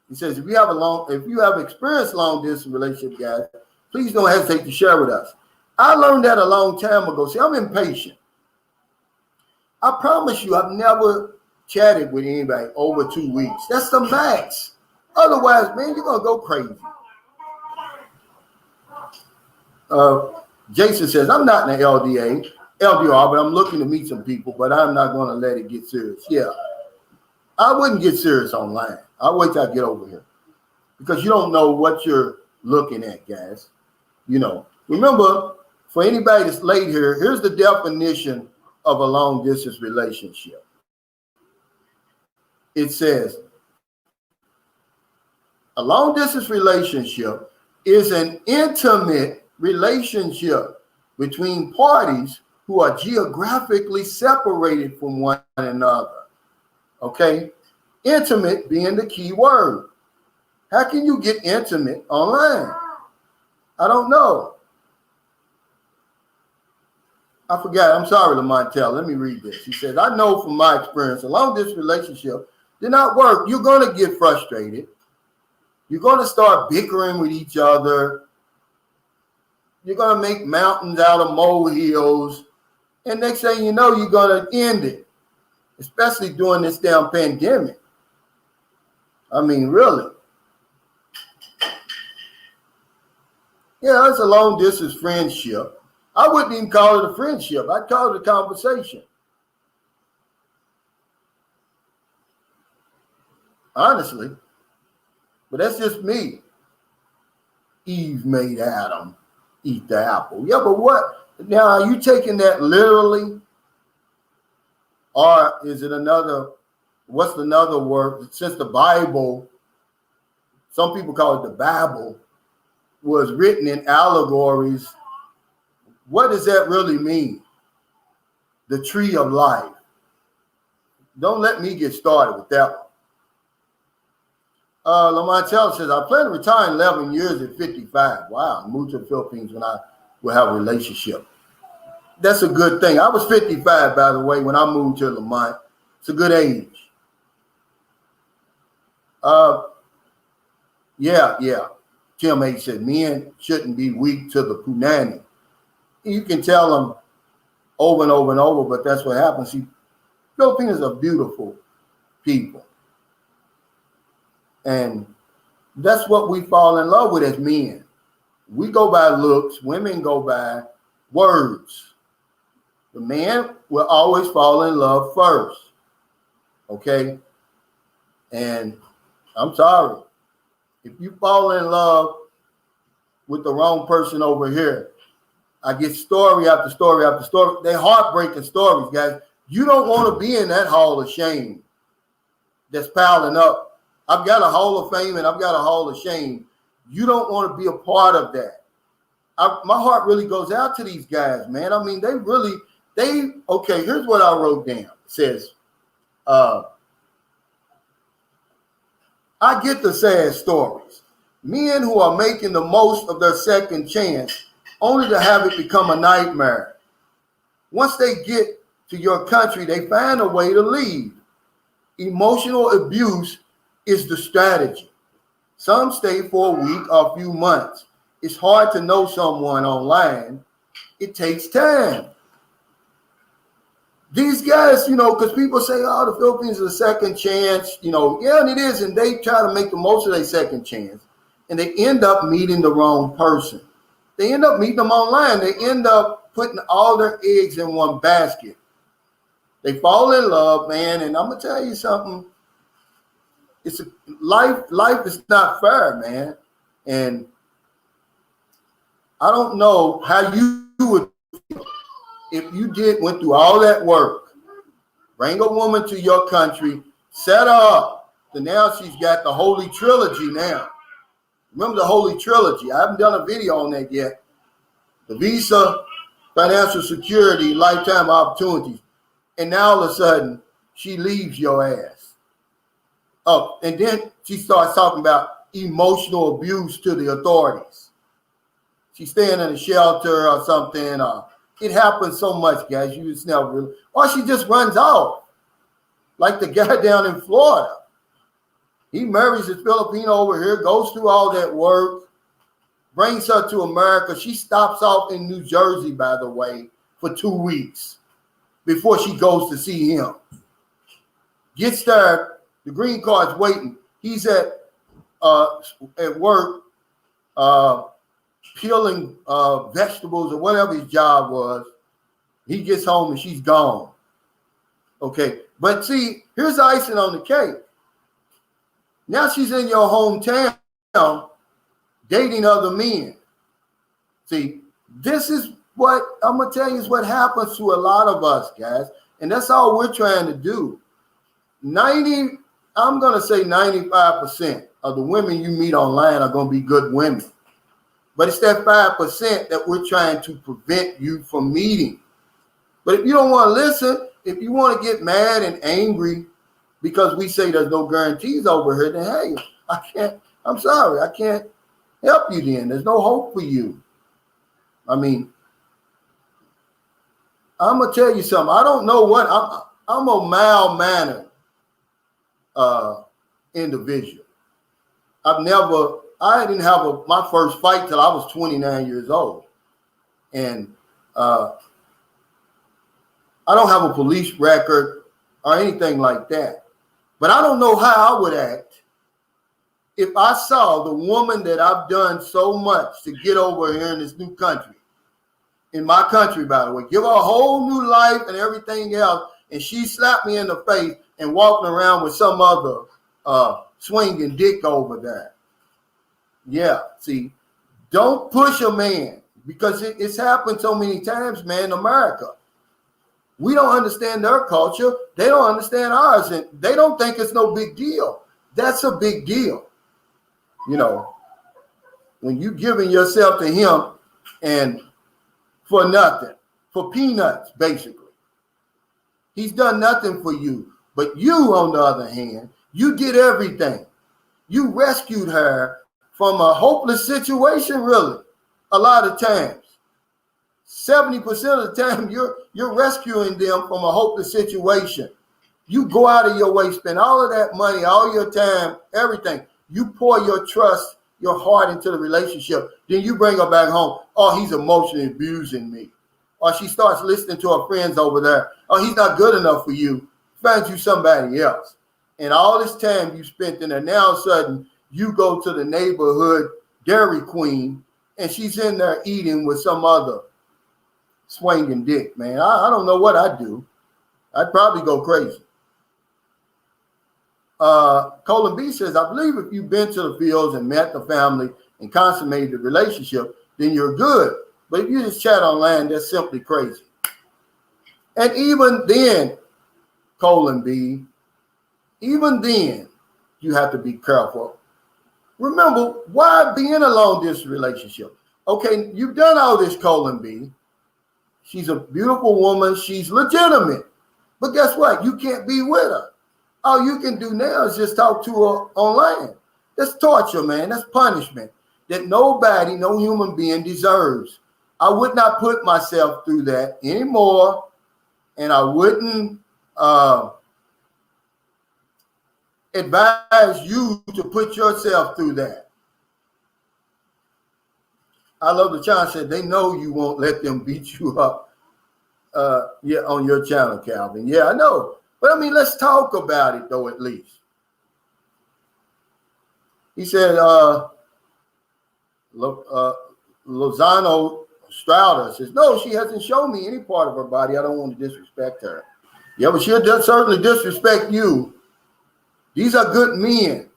he says, if you have experienced long distance relationship, guys, please don't hesitate to share with us. I learned that a long time ago. See, I'm impatient. I promise you, I've never chatted with anybody over 2 weeks. That's the max. Otherwise, man, you're going to go crazy. Jason says, I'm not in the LDR, but I'm looking to meet some people, but I'm not going to let it get serious. Yeah. I wouldn't get serious online. I'll wait till I get over here because you don't know what you're looking at, guys. Remember, for anybody that's late here, here's the definition of a long distance relationship. It says, a long distance relationship is an intimate relationship between parties who are geographically separated from one another. Okay? Intimate being the key word. How can you get intimate online? I don't know. I forgot. I'm sorry, Lamontel. Let me read this. He says, I know from my experience, a long distance relationship did not work. You're going to get frustrated. You're going to start bickering with each other. You're going to make mountains out of molehills. And next thing you know, you're going to end it, especially during this damn pandemic. I mean, really. Yeah, it's a long distance friendship. I wouldn't even call it a friendship. I'd call it a conversation. Honestly. But that's just me. Eve made Adam eat the apple. Yeah, but what? Now, are you taking that literally? Or is it another what's another word? Since the Bible, some people call it the Bible, was written in allegories, what does that really mean? The tree of life. Don't let me get started with that one. Lamontel says, I plan to retire in 11 years at 55. Wow, I moved to the Philippines when I will have a relationship. That's a good thing. I was 55, by the way, when I moved to Lamont. It's a good age. Yeah. Tim H said, men shouldn't be weak to the punani. You can tell them over and over and over, but that's what happens. See, Filipinos are beautiful people. And that's what we fall in love with as men. We go by looks, women go by words. The man will always fall in love first. Okay? And I'm sorry. If you fall in love with the wrong person over here, I get story after story after story. They're heartbreaking stories, guys. You don't want to be in that hall of shame that's piling up. I've got a hall of fame and I've got a hall of shame. You don't want to be a part of that. My heart really goes out to these guys, man. I mean, okay, here's what I wrote down. It says, I get the sad stories. Men who are making the most of their second chance only to have it become a nightmare. Once they get to your country, they find a way to leave. Emotional abuse is the strategy. Some stay for a week or a few months. It's hard to know someone online. It takes time. These guys, because people say, oh, the Philippines is a second chance, yeah, and it is, and they try to make the most of their second chance, and they end up meeting the wrong person. They end up meeting them online. They end up putting all their eggs in one basket. They fall in love, man, and I'm gonna tell you something. Life is not fair, man, and I don't know how you would feel if you went through all that work, bring a woman to your country, set her up, so now she's got the holy trilogy now. Remember the holy trilogy? I haven't done a video on that yet. The visa, financial security, lifetime opportunities. And now all of a sudden, she leaves your ass. Oh, and then she starts talking about emotional abuse to the authorities. She's staying in a shelter or something. It happens so much, guys. You just never really. Or she just runs off, like the guy down in Florida. He marries a Filipino over here, goes through all that work, brings her to America. She stops off in New Jersey, by the way, for 2 weeks before she goes to see him. Gets there, the green card's waiting. He's at work peeling vegetables or whatever his job was. He gets home and she's gone. Okay, but see, here's the icing on the cake. Now she's in your hometown dating other men. See, this is what I'm going to tell you is what happens to a lot of us, guys. And that's all we're trying to do. I'm going to say 95% of the women you meet online are going to be good women. But it's that 5% that we're trying to prevent you from meeting. But if you don't want to listen, if you want to get mad and angry because we say there's no guarantees over here, then hey, I'm sorry, I can't help you then. There's no hope for you. I mean, I'm going to tell you something. I don't know what, I'm a mild-mannered individual. I didn't have my first fight till I was 29 years old. And I don't have a police record or anything like that. But I don't know how I would act if I saw the woman that I've done so much to get over here in this new country, in my country, by the way, give her a whole new life and everything else, and she slapped me in the face and walking around with some other swinging dick over there. Yeah, see, don't push a man because it's happened so many times, man, in America. We don't understand their culture. They don't understand ours. And they don't think it's no big deal. That's a big deal. You know, when you giving yourself to him and for nothing, for peanuts, basically. He's done nothing for you. But you, on the other hand, you did everything. You rescued her from a hopeless situation, really, a lot of times. 70% of the time, you're rescuing them from a hopeless situation. You go out of your way, spend all of that money, all your time, everything. You pour your trust, your heart into the relationship. Then you bring her back home. Oh, he's emotionally abusing me. Or she starts listening to her friends over there. Oh, he's not good enough for you. Finds you somebody else. And all this time you spent in there, now all of a sudden you go to the neighborhood Dairy Queen and she's in there eating with some other swinging dick, man. I don't know what I'd do. I'd probably go crazy. Colin B says, I believe if you've been to the fields and met the family and consummated the relationship, then you're good. But if you just chat online, that's simply crazy. And even then, Colin B, even then, you have to be careful. Remember, why be in a long distance relationship? Okay, you've done all this, Colin B. She's a beautiful woman. She's legitimate. But guess what? You can't be with her. All you can do now is just talk to her online. That's torture, man. That's punishment that nobody, no human being deserves. I would not put myself through that anymore, and I wouldn't advise you to put yourself through that. I love the challenge said they know you won't let them beat you up on your channel, Calvin. Yeah, I know. But I mean, let's talk about it though, at least. He said, Lozano Strouder says, no, she hasn't shown me any part of her body. I don't want to disrespect her. Yeah, but she'll certainly disrespect you. These are good men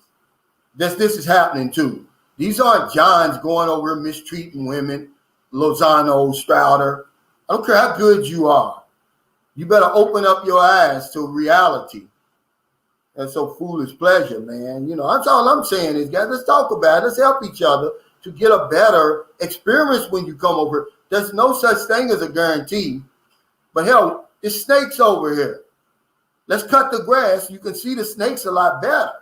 that this is happening to. These aren't Johns going over mistreating women, Lozano Strouder. I don't care how good you are. You better open up your eyes to reality. That's so foolish pleasure, man. You know, that's all I'm saying is, guys, let's talk about it. Let's help each other to get a better experience when you come over. There's no such thing as a guarantee. But hell, there's snakes over here. Let's cut the grass. You can see the snakes a lot better.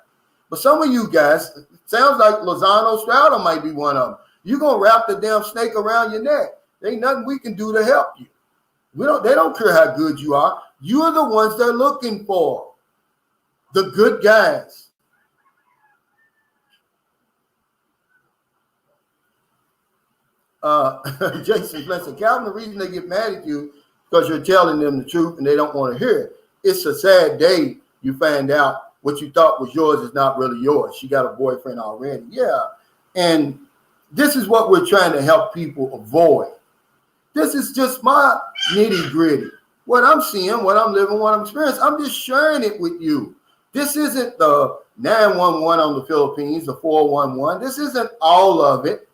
But some of you guys, it sounds like Lozano Strouder might be one of them. You're going to wrap the damn snake around your neck. There ain't nothing we can do to help you. They don't care how good you are. You are the ones they're looking for. The good guys. Jason Blessing, Calvin, the reason they get mad at you is because you're telling them the truth and they don't want to hear it. It's a sad day you find out what you thought was yours is not really yours. She got a boyfriend already. Yeah. And this is what we're trying to help people avoid. This is just my nitty gritty. What I'm seeing, what I'm living, what I'm experiencing. I'm just sharing it with you. This isn't the 911 on the Philippines, the 411. This isn't all of it.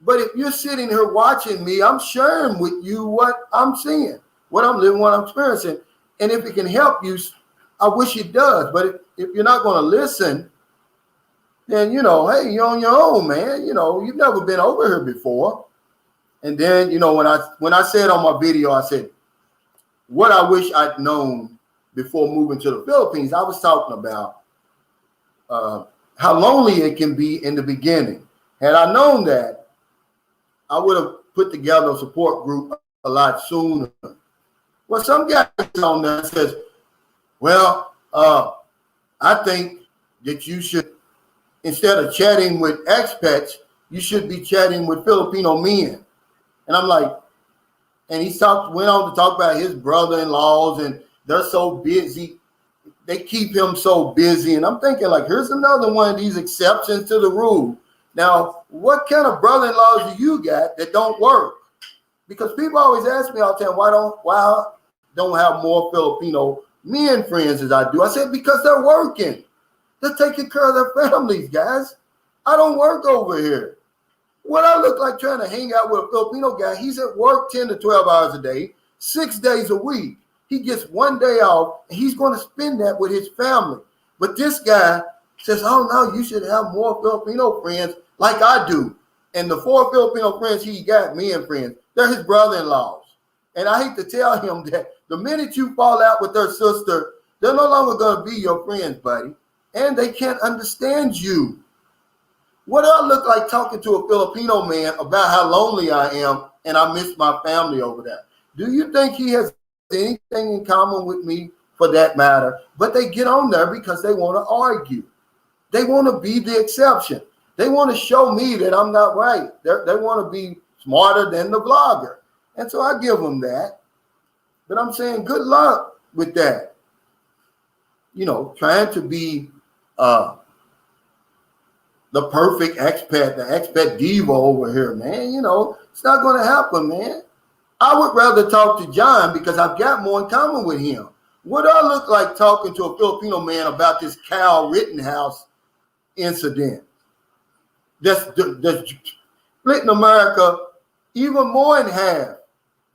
But if you're sitting here watching me, I'm sharing with you what I'm seeing, what I'm living, what I'm experiencing. And if it can help you, I wish it does. But if you're not going to listen, then, you know, hey, you're on your own, man. You know, you've never been over here before. And then, you know, when I said on my video, I said, what I wish I'd known before moving to the Philippines, I was talking about how lonely it can be in the beginning. Had I known that, I would have put together a support group a lot sooner. Well, some guy on there says, well, I think that you should, instead of chatting with expats, you should be chatting with Filipino men. And I'm like, and he went on to talk about his brother-in-laws, and they're so busy. They keep him so busy. And I'm thinking, like, here's another one of these exceptions to the rule. Now, what kind of brother-in-laws do you got that don't work? Because people always ask me all the time, why don't have more Filipino men friends as I do? I said, because they're working. They're taking care of their families, guys. I don't work over here. What I look like trying to hang out with a Filipino guy, he's at work 10 to 12 hours a day, 6 days a week. He gets one day off, and he's going to spend that with his family. But this guy says, oh, no, you should have more Filipino friends like I do. And the 4 Filipino friends he got, men friends, they're his brother-in-laws. And I hate to tell him that the minute you fall out with their sister, they're no longer going to be your friends, buddy. And they can't understand you. What do I look like talking to a Filipino man about how lonely I am and I miss my family over there? Do you think he has anything in common with me for that matter? But they get on there because they want to argue. They want to be the exception. They want to show me that I'm not right. They want to be smarter than the blogger. And so I give them that. But I'm saying good luck with that. You know, trying to be the perfect expat, the expat diva over here, man. You know, it's not going to happen, man. I would rather talk to John because I've got more in common with him. What do I look like talking to a Filipino man about this Kyle Rittenhouse incident? That's splitting America even more in half.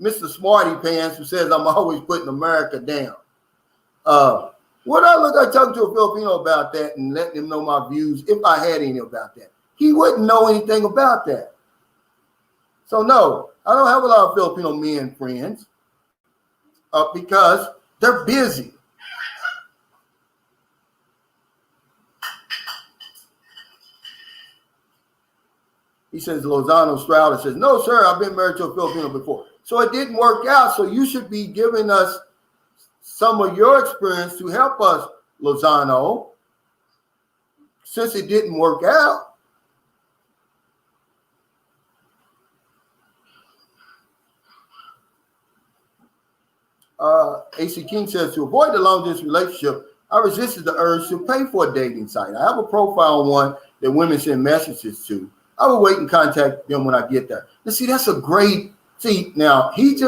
Mr. Smarty Pants, who says I'm always putting America down. What do I look like talking to a Filipino about that and letting him know my views if I had any about that? He wouldn't know anything about that. So no, I don't have a lot of Filipino men friends because they're busy. He says, Lozano Stroud says, no, sir, I've been married to a Filipino before. So it didn't work out. So you should be giving us some of your experience to help us, Lozano, since it didn't work out. AC King says, to avoid the long-distance relationship, I resisted the urge to pay for a dating site. I have a profile on one that women send messages to. I will wait and contact them when I get there. Now, see, that's a great, now he's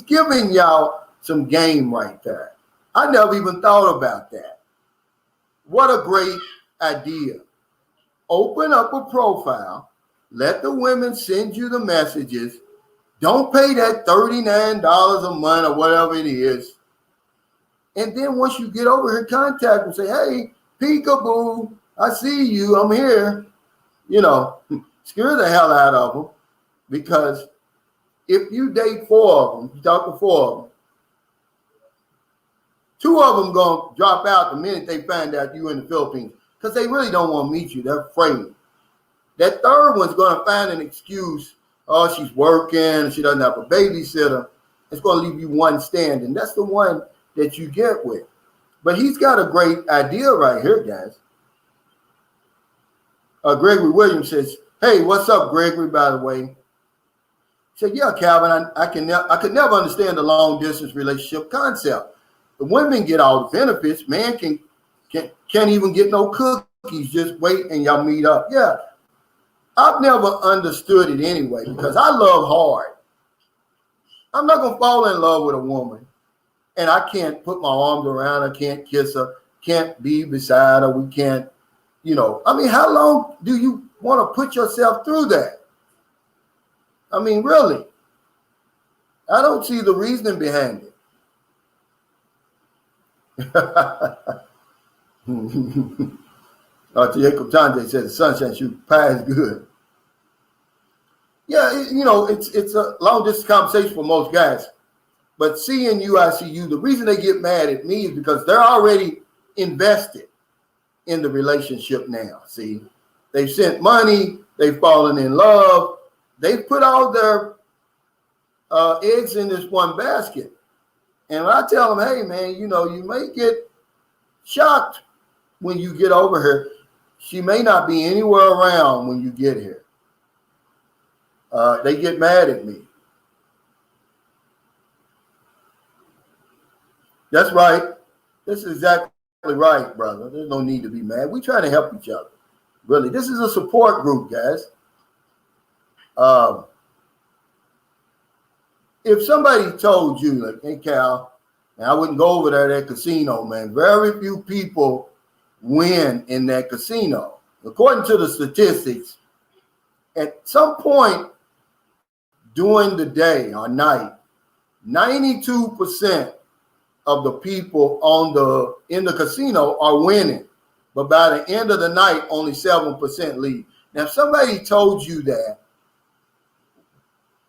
giving y'all some game right there. I never even thought about that. What a great idea. Open up a profile, let the women send you the messages. Don't pay that $39 a month or whatever it is. And then once you get over here, contact them, say, hey, peekaboo, I see you, I'm here. You know, scare the hell out of them, because if you date 4 of them, you talk to 4 of them, 2 of them going to drop out the minute they find out you in the Philippines because they really don't want to meet you. They're afraid. That 3rd one's going to find an excuse. Oh, she's working. She doesn't have a babysitter. It's going to leave you one standing. That's the one that you get with. But he's got a great idea right here, guys. Gregory Williams says, hey, what's up, Gregory, by the way? He said, yeah, Calvin, I could never understand the long-distance relationship concept. The women get all the benefits. Man can't even get no cookies. Just wait and y'all meet up. Yeah, I've never understood it anyway because I love hard. I'm not going to fall in love with a woman and I can't put my arms around her, can't kiss her, can't be beside her. We can't, you know. I mean, how long do you want to put yourself through that? I mean, really, I don't see the reasoning behind it. Jacob Tande says the sunshine shoot pie is good. Yeah, you know, it's a long distance conversation for most guys. But seeing you, I see you. The reason they get mad at me is because they're already invested in the relationship now. See, they've sent money, they've fallen in love, they've put all their eggs in this one basket. And when I tell them, hey, man, you know, you may get shocked when you get over here. She may not be anywhere around when you get here. They get mad at me. That's right. This is exactly right, brother. There's no need to be mad. We're trying to help each other. Really, this is a support group, guys. If somebody told you, like, hey, Cal, and I wouldn't go over there at that casino, man. Very few people win in that casino. According to the statistics, at some point during the day or night, 92% of the people in the casino are winning. But by the end of the night, only 7% leave. Now, if somebody told you that,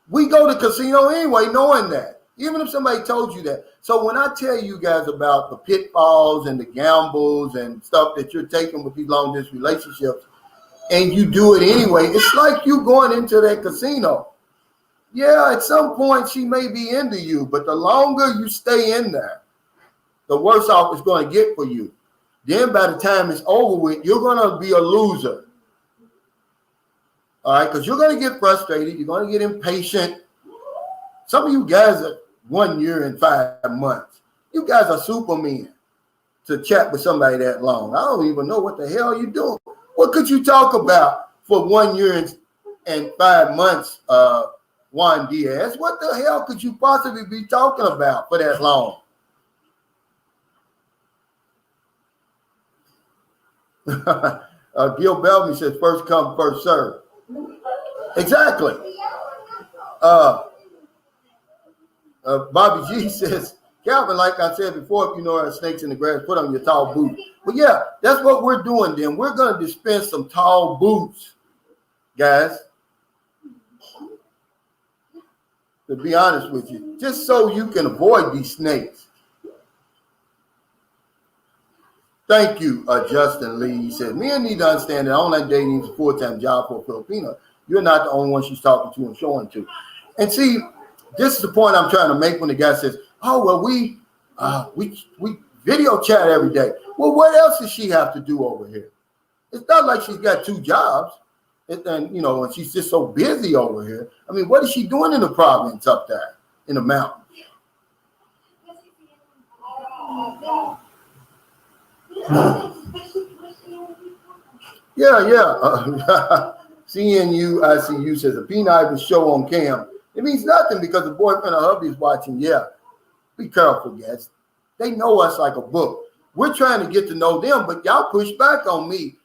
we go to casino anyway, knowing that. Even if somebody told you that. So when I tell you guys about the pitfalls and the gambles and stuff that you're taking with these long distance relationships, and you do it anyway, it's like you going into that casino. Yeah, at some point she may be into you, but the longer you stay in there, the worse off it's going to get for you. Then by the time it's over with, you're going to be a loser. All right, because you're going to get frustrated. You're going to get impatient. Some of you guys are 1 year and 5 months. You guys are supermen to chat with somebody that long. I don't even know what the hell you're doing. What could you talk about for 1 year and 5 months, Juan Diaz? What the hell could you possibly be talking about for that long? Gil Bellamy says, first come, first serve. Exactly. Bobby G says, Calvin, like I said before, if you know there are snakes in the grass, put on your tall boots. But yeah, that's what we're doing then. We're going to dispense some tall boots, guys. To be honest with you, just so you can avoid these snakes. Thank you, Justin Lee. He said, men need to understand that online dating is a full-time job for a Filipino. You're not the only one she's talking to and showing to. And see, this is the point I'm trying to make when the guy says, oh, well, we video chat every day. Well, what else does she have to do over here? It's not like she's got 2 jobs. And she's just so busy over here. I mean, what is she doing in the province up there in the mountains? Yeah. CNU ICU says a P9 show on cam. It means nothing because the boyfriend or hubby is watching. Yeah, be careful, guys. They know us like a book. We're trying to get to know them, but y'all push back on me.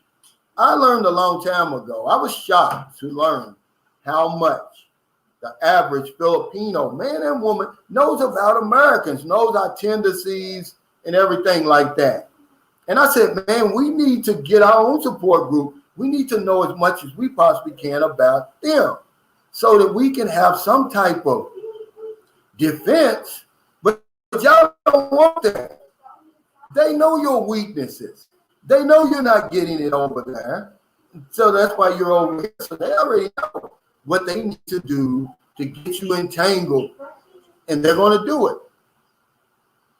I learned a long time ago. I was shocked to learn how much the average Filipino man and woman knows about Americans, knows our tendencies and everything like that. And I said, man, we need to get our own support group. We need to know as much as we possibly can about them so that we can have some type of defense. But y'all don't want that. They know your weaknesses. They know you're not getting it over there. So that's why you're over here. So they already know what they need to do to get you entangled. And they're going to do it.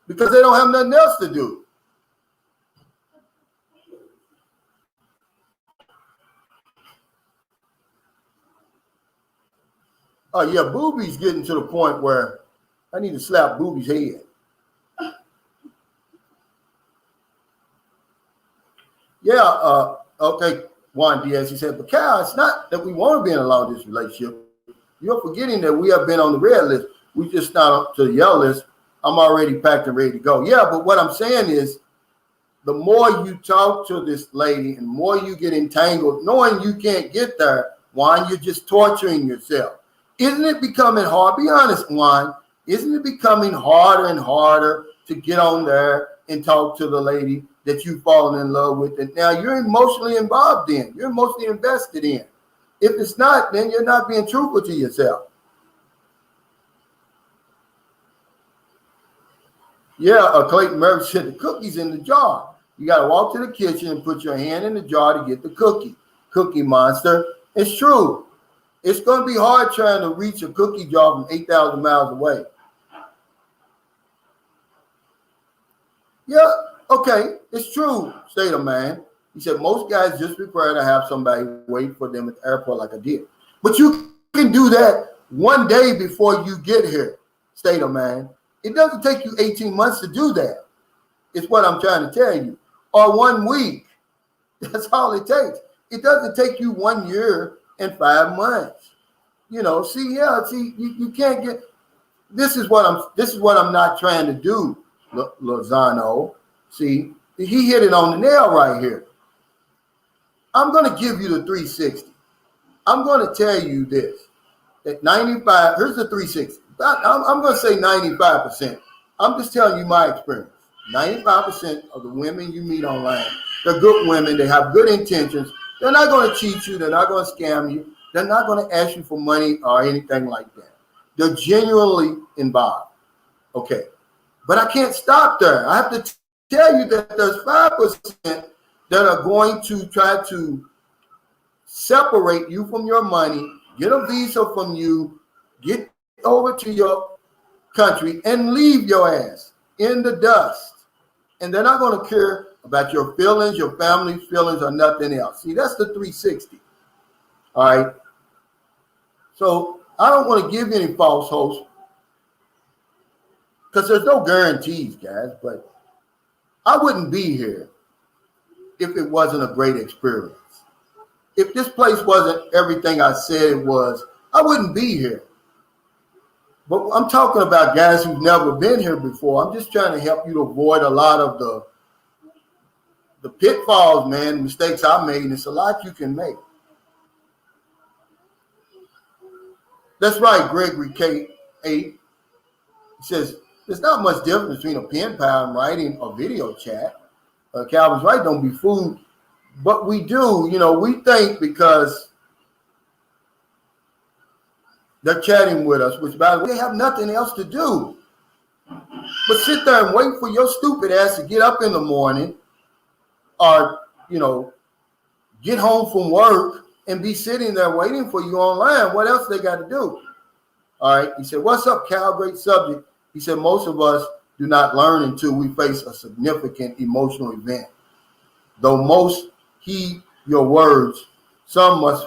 Because they don't have nothing else to do. Oh, yeah, Booby's getting to the point where I need to slap Booby's head. Yeah, okay, Juan Diaz, he said, but Cal, it's not that we want to be in a long distance relationship. You're forgetting that we have been on the red list. We just not up to the yellow list. I'm already packed and ready to go. Yeah, but what I'm saying is the more you talk to this lady and more you get entangled, knowing you can't get there, Juan, you're just torturing yourself. Isn't it becoming hard? Be honest, Juan. Isn't it becoming harder and harder to get on there and talk to the lady that you've fallen in love with? And now you're emotionally involved in. You're emotionally invested in. If it's not, then you're not being truthful to yourself. Yeah, Clayton Murphy said the cookie's in the jar. You got to walk to the kitchen and put your hand in the jar to get the cookie. Cookie Monster. It's true. It's going to be hard trying to reach a cookie jar from 8,000 miles away. Yeah, okay, it's true, State of Man. He said most guys just prefer to have somebody wait for them at the airport like I did. But you can do that one day before you get here, State of Man. It doesn't take you 18 months to do that. It's what I'm trying to tell you. Or 1 week. That's all it takes. It doesn't take you 1 year and 5 months. You can't get. This is what I'm not trying to do, Lozano. See, he hit it on the nail right here. I'm going to give you the 360. I'm going to tell you this. At 95, here's the 360. I'm going to say 95%. I'm just telling you my experience. 95% of the women you meet online, they're good women. They have good intentions. They're not going to cheat you. They're not going to scam you. They're not going to ask you for money or anything like that. They're genuinely involved. Okay. But I can't stop there. I have to tell you that there's 5% that are going to try to separate you from your money, get a visa from you, get over to your country, and leave your ass in the dust. And they're not going to care about your feelings, your family's feelings, or nothing else. See, that's the 360. All right. So I don't want to give you any false hopes because there's no guarantees, guys. But I wouldn't be here if it wasn't a great experience. If this place wasn't everything I said it was, I wouldn't be here. But I'm talking about guys who've never been here before. I'm just trying to help you to avoid a lot of the pitfalls, man, mistakes I made. And it's a lot you can make. That's right, Gregory K. 8. He says, there's not much difference between a pen pal and writing a video chat. Calvin's right, don't be fooled. But we do, we think because they're chatting with us, which by the way, they have nothing else to do but sit there and wait for your stupid ass to get up in the morning or, get home from work and be sitting there waiting for you online. What else they got to do? All right. He said, what's up, Cal? Great subject. He said, most of us do not learn until we face a significant emotional event. Though most heed your words, some must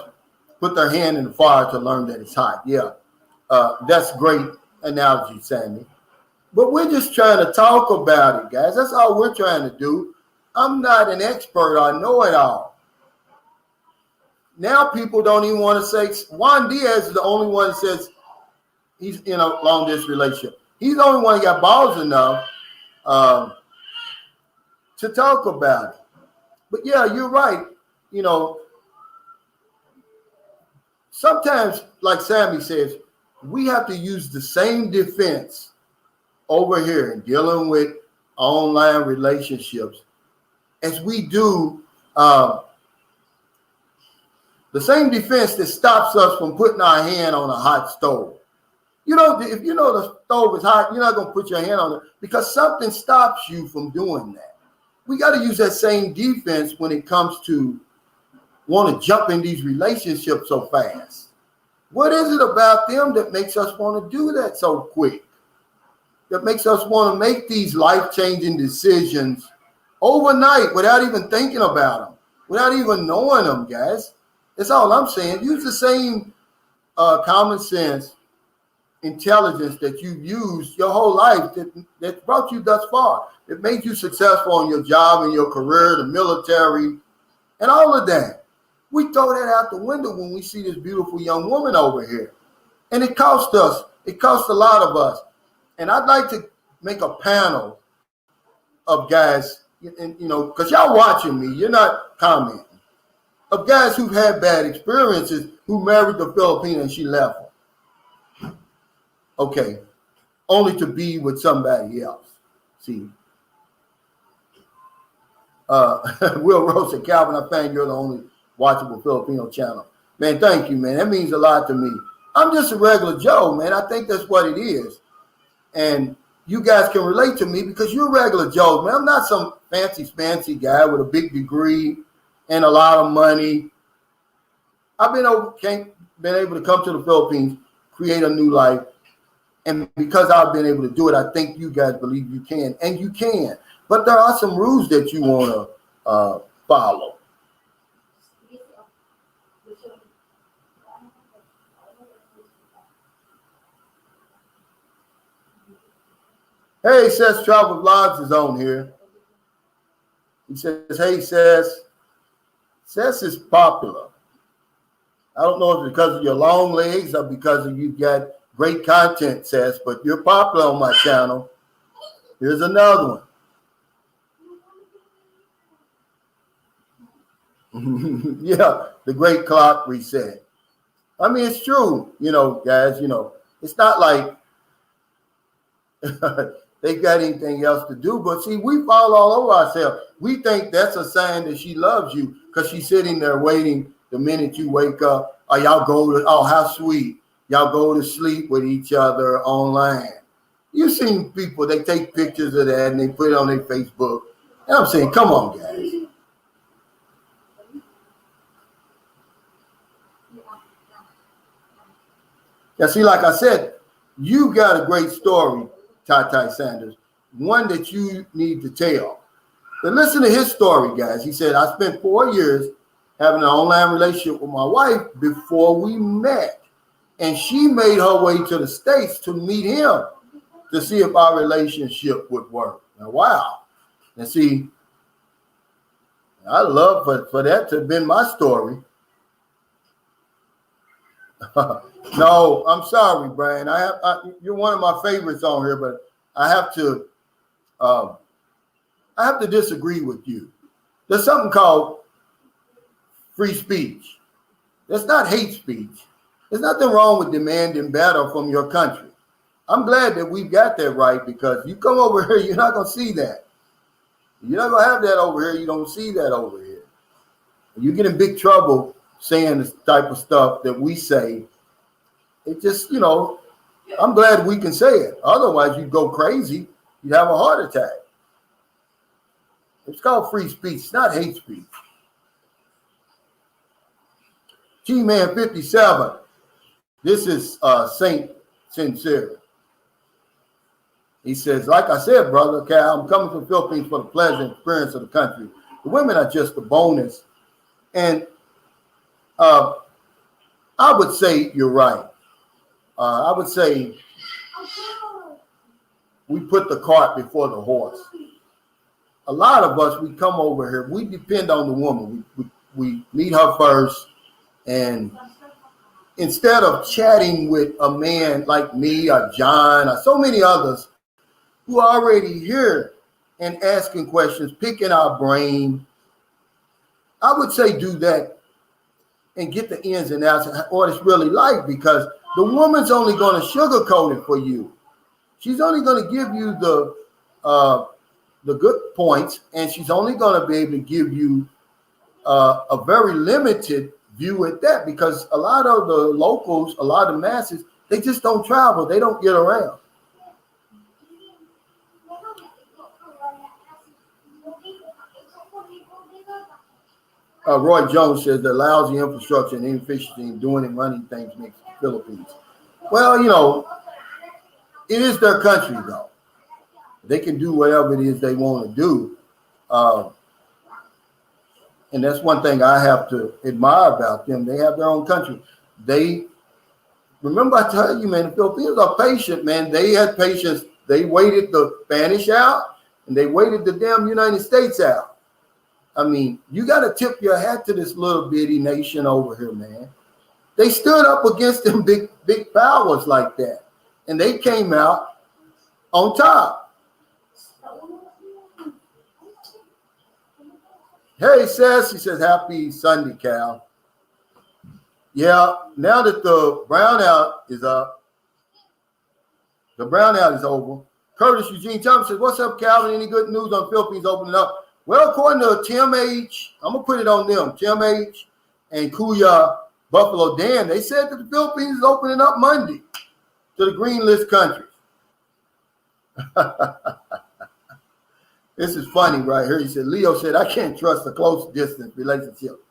put their hand in the fire to learn that it's hot. Yeah, that's great analogy, Sammy. But we're just trying to talk about it, guys. That's all we're trying to do. I'm not an expert. I know it all. Now people don't even want to say, Juan Diaz is the only one that says he's in a long-distance relationship. He's the only one that got balls enough to talk about it. But yeah, you're right. Sometimes, like Sammy says, we have to use the same defense over here in dealing with online relationships as we do the same defense that stops us from putting our hand on a hot stove. If you know the stove is hot, you're not going to put your hand on it because something stops you from doing that. We got to use that same defense when it comes to want to jump in these relationships so fast. What is it about them that makes us want to do that so quick? That makes us want to make these life-changing decisions overnight without even thinking about them, without even knowing them, guys. That's all I'm saying. Use the same common sense, intelligence that you've used your whole life that brought you thus far. It made you successful in your job and your career, the military, and all of that. We throw that out the window when we see this beautiful young woman over here. And it cost us. It cost a lot of us. And I'd like to make a panel of guys, because y'all watching me, you're not commenting, of guys who've had bad experiences, who married the Filipino and she left them. Okay. Only to be with somebody else. See. Will Rose and Calvin, I find you're the only watchable Filipino channel. Man, thank you, man. That means a lot to me. I'm just a regular Joe, man. I think that's what it is. And you guys can relate to me because you're regular Joe, man. I'm not some fancy guy with a big degree and a lot of money. I've been able to come to the Philippines, create a new life. And because I've been able to do it, I think you guys believe you can. And you can. But there are some rules that you want to follow. Hey, Seth Travel Vlogs is on here. He says, hey, Seth. Seth is popular. I don't know if it's because of your long legs or because of you got great content, Seth, but you're popular on my channel. Here's another one. Yeah, the great clock reset. I mean, it's true, guys, it's not like they got anything else to do. But see, we fall all over ourselves. We think that's a sign that she loves you because she's sitting there waiting the minute you wake up. Or y'all go to, oh, how sweet. Y'all go to sleep with each other online. You've seen people, they take pictures of that and they put it on their Facebook. And I'm saying, come on, guys. Now, see, like I said, you got a great story, Ty Sanders, one that you need to tell. But listen to his story, guys. He said, I spent 4 years having an online relationship with my wife before we met. And she made her way to the States to meet him to see if our relationship would work. Now, wow. And see, I love for that to have been my story. No, I'm sorry, Brian. You're one of my favorites on here, but I have to disagree with you. There's something called free speech. That's not hate speech. There's nothing wrong with demanding better from your country. I'm glad that we've got that right, because you come over here, you're not going to see that. You're not going to have that over here. You don't see that over here. You get in big trouble saying this type of stuff that we say. It just, I'm glad we can say it. Otherwise, you'd go crazy. You'd have a heart attack. It's called free speech. It's not hate speech. G-Man 57. This is Saint Sincere. He says, like I said, brother Cal, I'm coming to the Philippines for the pleasure and experience of the country. The women are just a bonus. And I would say you're right. I would say we put the cart before the horse. A lot of us, we come over here, we depend on the woman. We meet her first, and instead of chatting with a man like me or John or so many others who are already here and asking questions, picking our brain, I would say do that and get the ins and outs of what it's really like, because the woman's only going to sugarcoat it for you. She's only going to give you the good points, and she's only going to be able to give you a very limited view at that, because a lot of the locals, a lot of the masses, they just don't travel. They don't get around. Roy Jones says the lousy infrastructure and inefficiency in doing and running things makes the Philippines. Well, it is their country, though. They can do whatever it is they want to do. And that's one thing I have to admire about them. They have their own country. Remember I tell you, man, the Filipinos are patient, man. They had patience. They waited the Spanish out, and they waited the damn United States out. I mean, you got to tip your hat to this little bitty nation over here, man. They stood up against them big powers like that, and they came out on top. Hey, he says, happy Sunday, Cal. Yeah, now that the brownout is up, the brownout is over. Curtis Eugene Thomas says, what's up, Calvin? Any good news on Philippines opening up? Well, according to Tim H., I'm going to put it on them, Tim H. and Kuya Buffalo Dan, they said that the Philippines is opening up Monday to the green list countries. This is funny right here. He said, Leo said, I can't trust a close distance relationship.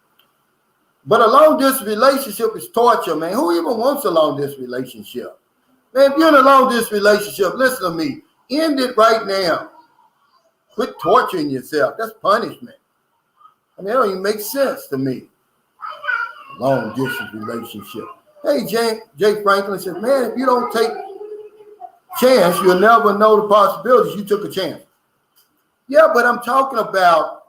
But a long distance relationship is torture, man. Who even wants a long distance relationship? Man, if you're in a long distance relationship, listen to me. End it right now. Quit torturing yourself. That's punishment. I mean, it don't even make sense to me. Long distance relationship. Hey, Jay Franklin said, man, if you don't take chance, you'll never know the possibilities. You took a chance. Yeah, but I'm talking about,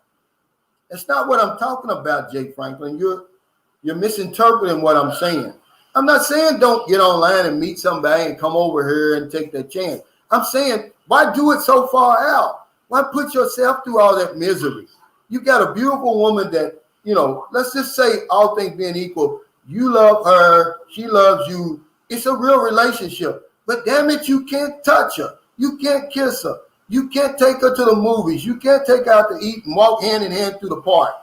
that's not what I'm talking about, Jay Franklin. You're misinterpreting what I'm saying. I'm not saying don't get online and meet somebody and come over here and take that chance. I'm saying, why do it so far out? Why put yourself through all that misery? You got a beautiful woman that, let's just say all things being equal, you love her, she loves you. It's a real relationship. But damn it, you can't touch her. You can't kiss her. You can't take her to the movies. You can't take her out to eat and walk hand in hand through the park.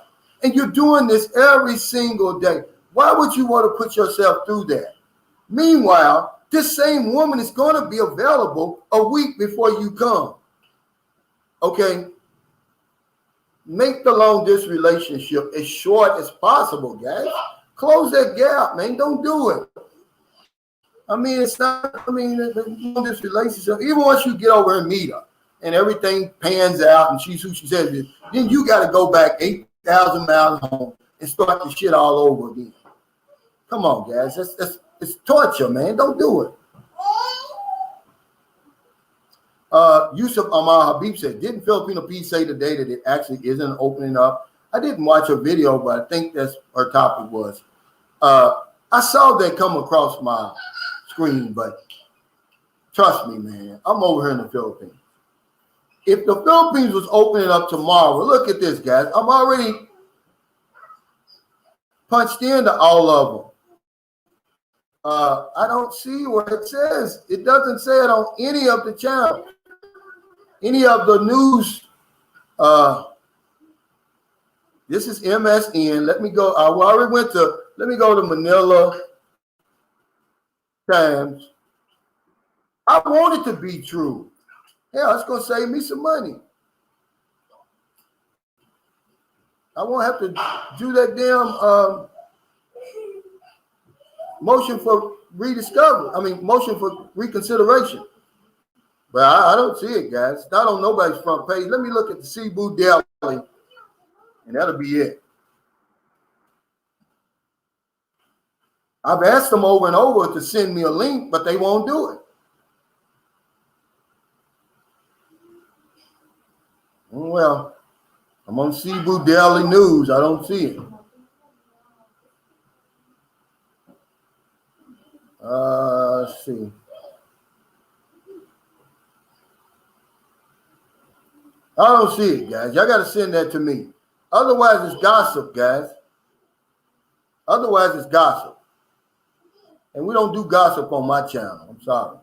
And you're doing this every single day. Why would you want to put yourself through that? Meanwhile, this same woman is going to be available a week before you come. Okay? Make the long distance relationship as short as possible, guys. Close that gap, man. Don't do it. I mean, it's not, this relationship, even once you get over and meet her and everything pans out and she's who she says it, then you got to go back 8,000 miles home and start the shit all over again. Come on, guys. It's torture, man. Don't do it. Yusuf Ahmad Habib said, didn't Filipino Peace say today that it actually isn't opening up? I didn't watch her video, but I think that's her topic was. I saw that come across my screen, but trust me, man, I'm over here in the Philippines. If the Philippines was opening up tomorrow, look at this, guys. I'm already punched into all of them. I don't see where it says. It doesn't say it on any of the channels, any of the news. This is MSN. Let me go. I already went to. Let me go to Manila Times. I want it to be true. Hell, it's going to save me some money. I won't have to do that damn motion for motion for reconsideration. But I don't see it, guys. It's not on nobody's front page. Let me look at the Cebu Daily, and that'll be it. I've asked them over and over to send me a link, but they won't do it. Well, I'm on Cebu Daily News. I don't see it. Let's see. I don't see it, guys. Y'all got to send that to me. Otherwise, it's gossip, guys. Otherwise, it's gossip. And we don't do gossip on my channel. I'm sorry.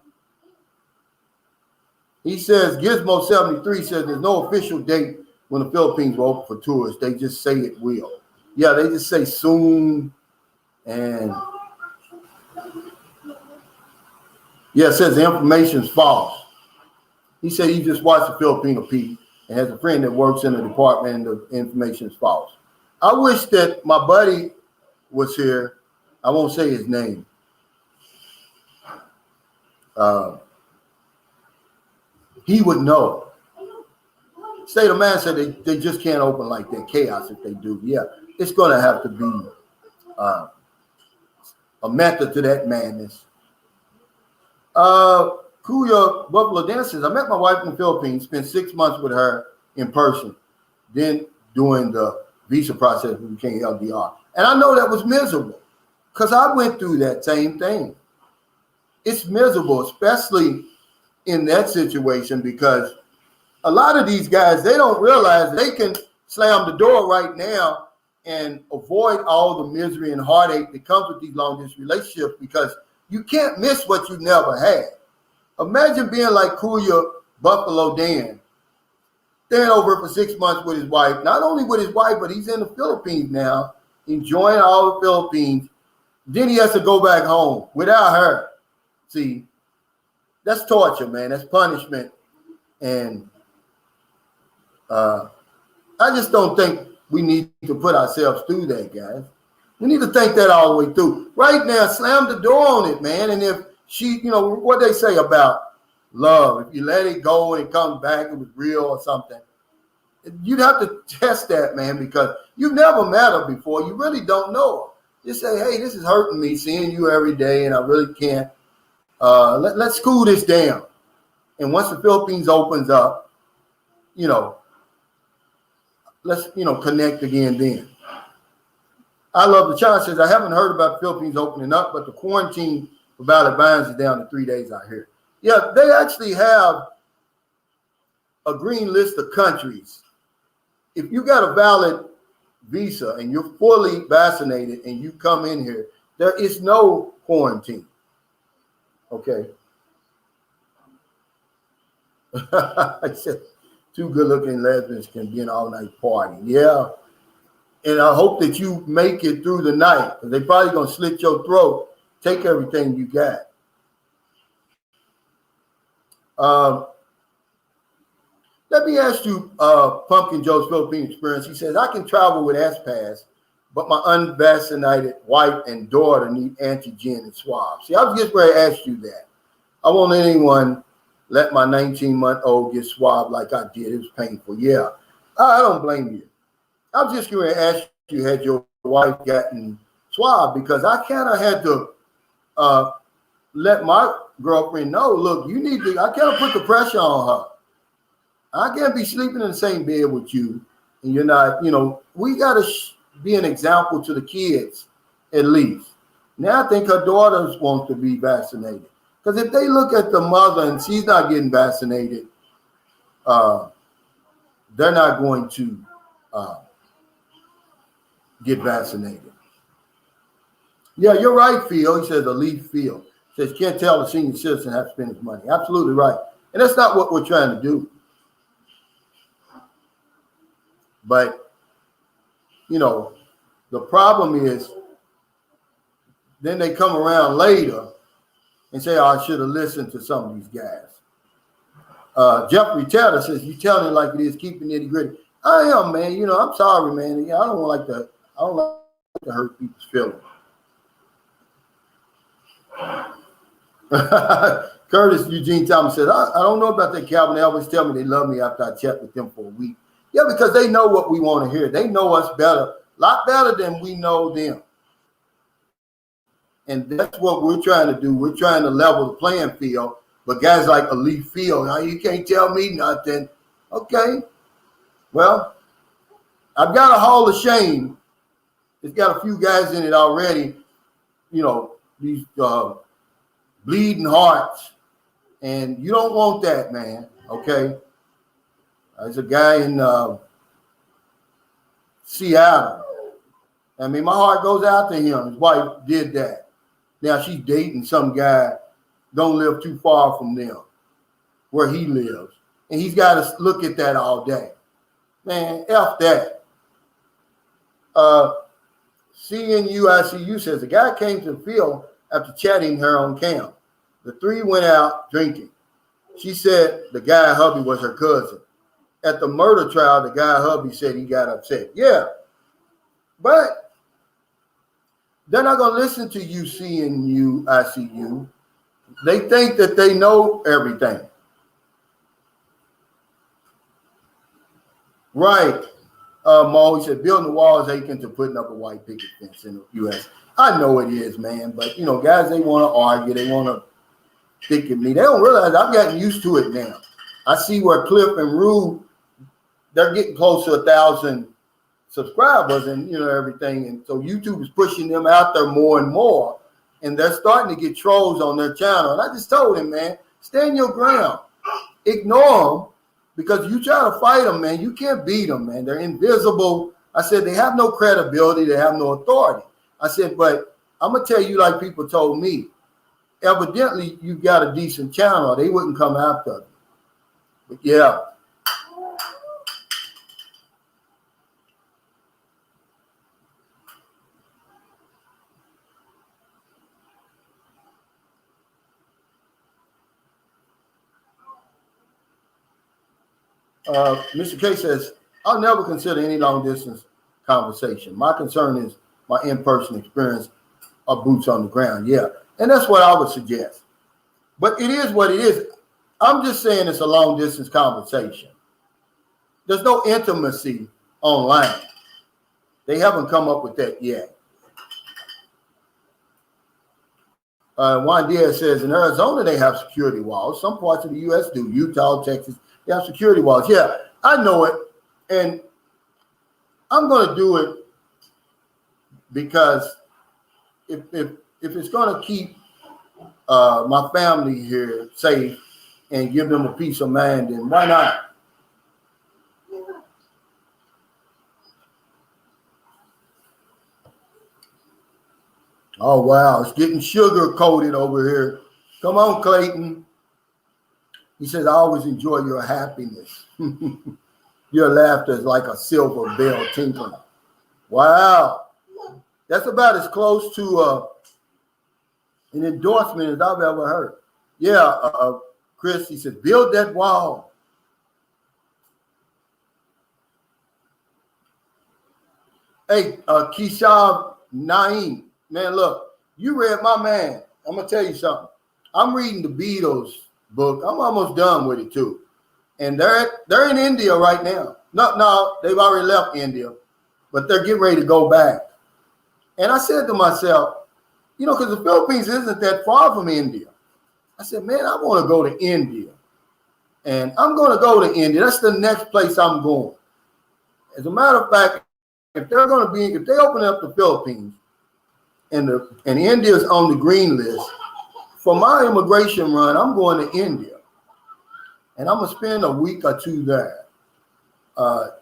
He says, Gizmo73 says there's no official date when the Philippines will open for tourists. They just say it will. Yeah, they just say soon. And yeah, it says the information is false. He said he just watched the Filipino Pete and has a friend that works in the department and the information is false. I wish that my buddy was here. I won't say his name. He would know. State of Mind said they just can't open like that. Chaos if they do. Yeah, it's going to have to be a method to that madness. Kuya Buffalo Dances. I met my wife in the Philippines, spent 6 months with her in person, then doing the visa process, we became LDR. And I know that was miserable because I went through that same thing. It's miserable, especially in that situation, because a lot of these guys, they don't realize they can slam the door right now and avoid all the misery and heartache that comes with these long distance relationships, because you can't miss what you never had. Imagine being like Kuya Buffalo Dan, staying over for 6 months with his wife, not only with his wife, but he's in the Philippines now, enjoying all the Philippines. Then he has to go back home without her. See, that's torture, man. That's punishment. And I just don't think we need to put ourselves through that, guys. We need to think that all the way through. Right now, slam the door on it, man. And if she, you know, what they say about love, if you let it go and it comes back, it was real or something, you'd have to test that, man, because you've never met her before. You really don't know her. Just say, hey, this is hurting me, seeing you every day, and I really can't. Let's cool this down. And once the Philippines opens up, you know, let's, you know, connect again then. I love the challenge. Says, I haven't heard about the Philippines opening up, but the quarantine for valid binds is down to 3 days out here. Yeah, they actually have a green list of countries. If you got a valid visa and you're fully vaccinated and you come in here, there is no quarantine. Okay. I said, two good-looking lesbians can be an all-night party. Yeah. And I hope that you make it through the night, because they're probably going to slit your throat, take everything you got. Let me ask you, Pumpkin Joe's Philippine experience. He says, I can travel with S-Pass, but my unvaccinated wife and daughter need antigen and swabs. See, I was just ready to ask you that. I won't let anyone let my 19-month-old get swabbed like I did. It was painful. Yeah, I don't blame you. I was just going to ask you, had your wife gotten swabbed? Because I kind of had to let my girlfriend know, look, you need to, I can't put the pressure on her. I can't be sleeping in the same bed with you. And you're not, we got to be an example to the kids, at least. Now I think her daughters want to be vaccinated. Because if they look at the mother and she's not getting vaccinated, they're not going to get vaccinated. Yeah, you're right, Phil. He says, a leaf Phil. He says, can't tell a senior citizen how to spend his money. Absolutely right. And that's not what we're trying to do. But, the problem is then they come around later and say, oh, I should have listened to some of these guys. Jeffrey Taylor says, you telling it like it is, keeping nitty gritty. I am, man. I'm sorry, man. I don't like to hurt people's feelings. Curtis Eugene Thomas said, I don't know about that, Calvin. They always tell me they love me after I chat with them for a week. Yeah, because they know what we want to hear. They know us better, a lot better than we know them. And that's what we're trying to do. We're trying to level the playing field. But guys like Elite Field, now you can't tell me nothing. Okay. Well, I've got a Hall of Shame. It's got a few guys in it already. These bleeding hearts. And you don't want that, man. Okay. There's a guy in Seattle. I mean, my heart goes out to him. His wife did that. Now she's dating some guy, don't live too far from them, where he lives. And he's got to look at that all day. Man, F that. CNUICU says, the guy came to the field after chatting her on cam. The three went out drinking. She said the guy hubby was her cousin. At the murder trial, the guy hubby said he got upset. Yeah, but they're not going to listen to you, CNUICU. They think that they know everything. Right. Mo, he said, building the wall is akin to putting up a white picket fence in the U.S. I know it is, man. But, guys, they want to argue. They want to pick at me. They don't realize I've gotten used to it now. I see where Cliff and Rue, they're getting close to 1,000 subscribers and, everything. And so YouTube is pushing them out there more and more. And they're starting to get trolls on their channel. And I just told him, man, stand your ground. Ignore them. Because you try to fight them, man, you can't beat them, man. They're invisible. I said, they have no credibility. They have no authority. I said, but I'm going to tell you like people told me. Evidently, you got a decent channel. They wouldn't come after you. But, yeah. Mr. K says, I'll never consider any long distance conversation. My concern is my in-person experience of boots on the ground. Yeah. And that's what I would suggest. But it is what it is. I'm just saying it's a long distance conversation. There's no intimacy online. They haven't come up with that yet. Juan Diaz says, in Arizona, they have security walls. Some parts of the U.S. do. Utah, Texas, they have security walls. Yeah, I know it. And I'm going to do it because if it's going to keep my family here safe and give them a peace of mind, then why not? Oh, wow. It's getting sugar coated over here. Come on, Clayton. He says, I always enjoy your happiness. Your laughter is like a silver bell tinkling. Wow. That's about as close to an endorsement as I've ever heard. Yeah, Chris, he says, build that wall. Hey, Keisha Naeem, man, look, you read my man. I'm going to tell you something. I'm reading the Beatles book. I'm almost done with it, too. And they're in India right now. No, they've already left India, but they're getting ready to go back. And I said to myself, because the Philippines isn't that far from India. I said, man, I want to go to India. And I'm going to go to India. That's the next place I'm going. As a matter of fact, if they open up the Philippines and India's on the green list, for my immigration run, I'm going to India. And I'm going to spend a week or two there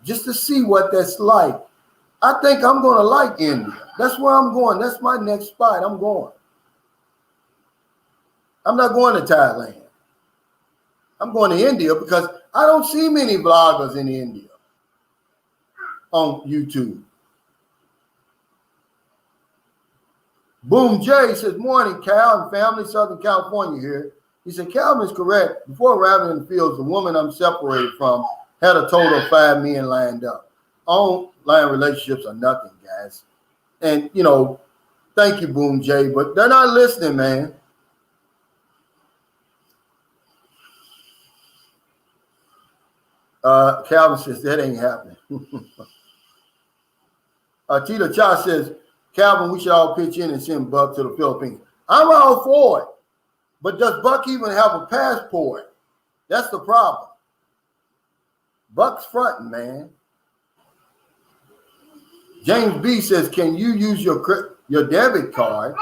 just to see what that's like. I think I'm going to like India. That's where I'm going. That's my next spot. I'm going. I'm not going to Thailand. I'm going to India because I don't see many vloggers in India on YouTube. Boom J says, morning, Cal and family, Southern California here. He said, Calvin is correct. Before arriving in the fields, the woman I'm separated from had a total of 5 men lined up. Online relationships are nothing, guys. And, thank you, Boom J, but they're not listening, man. Calvin says, that ain't happening. Tita Cha says, Calvin, we should all pitch in and send Buck to the Philippines. I'm all for it. But does Buck even have a passport? That's the problem. Buck's fronting, man. James B says, can you use your debit card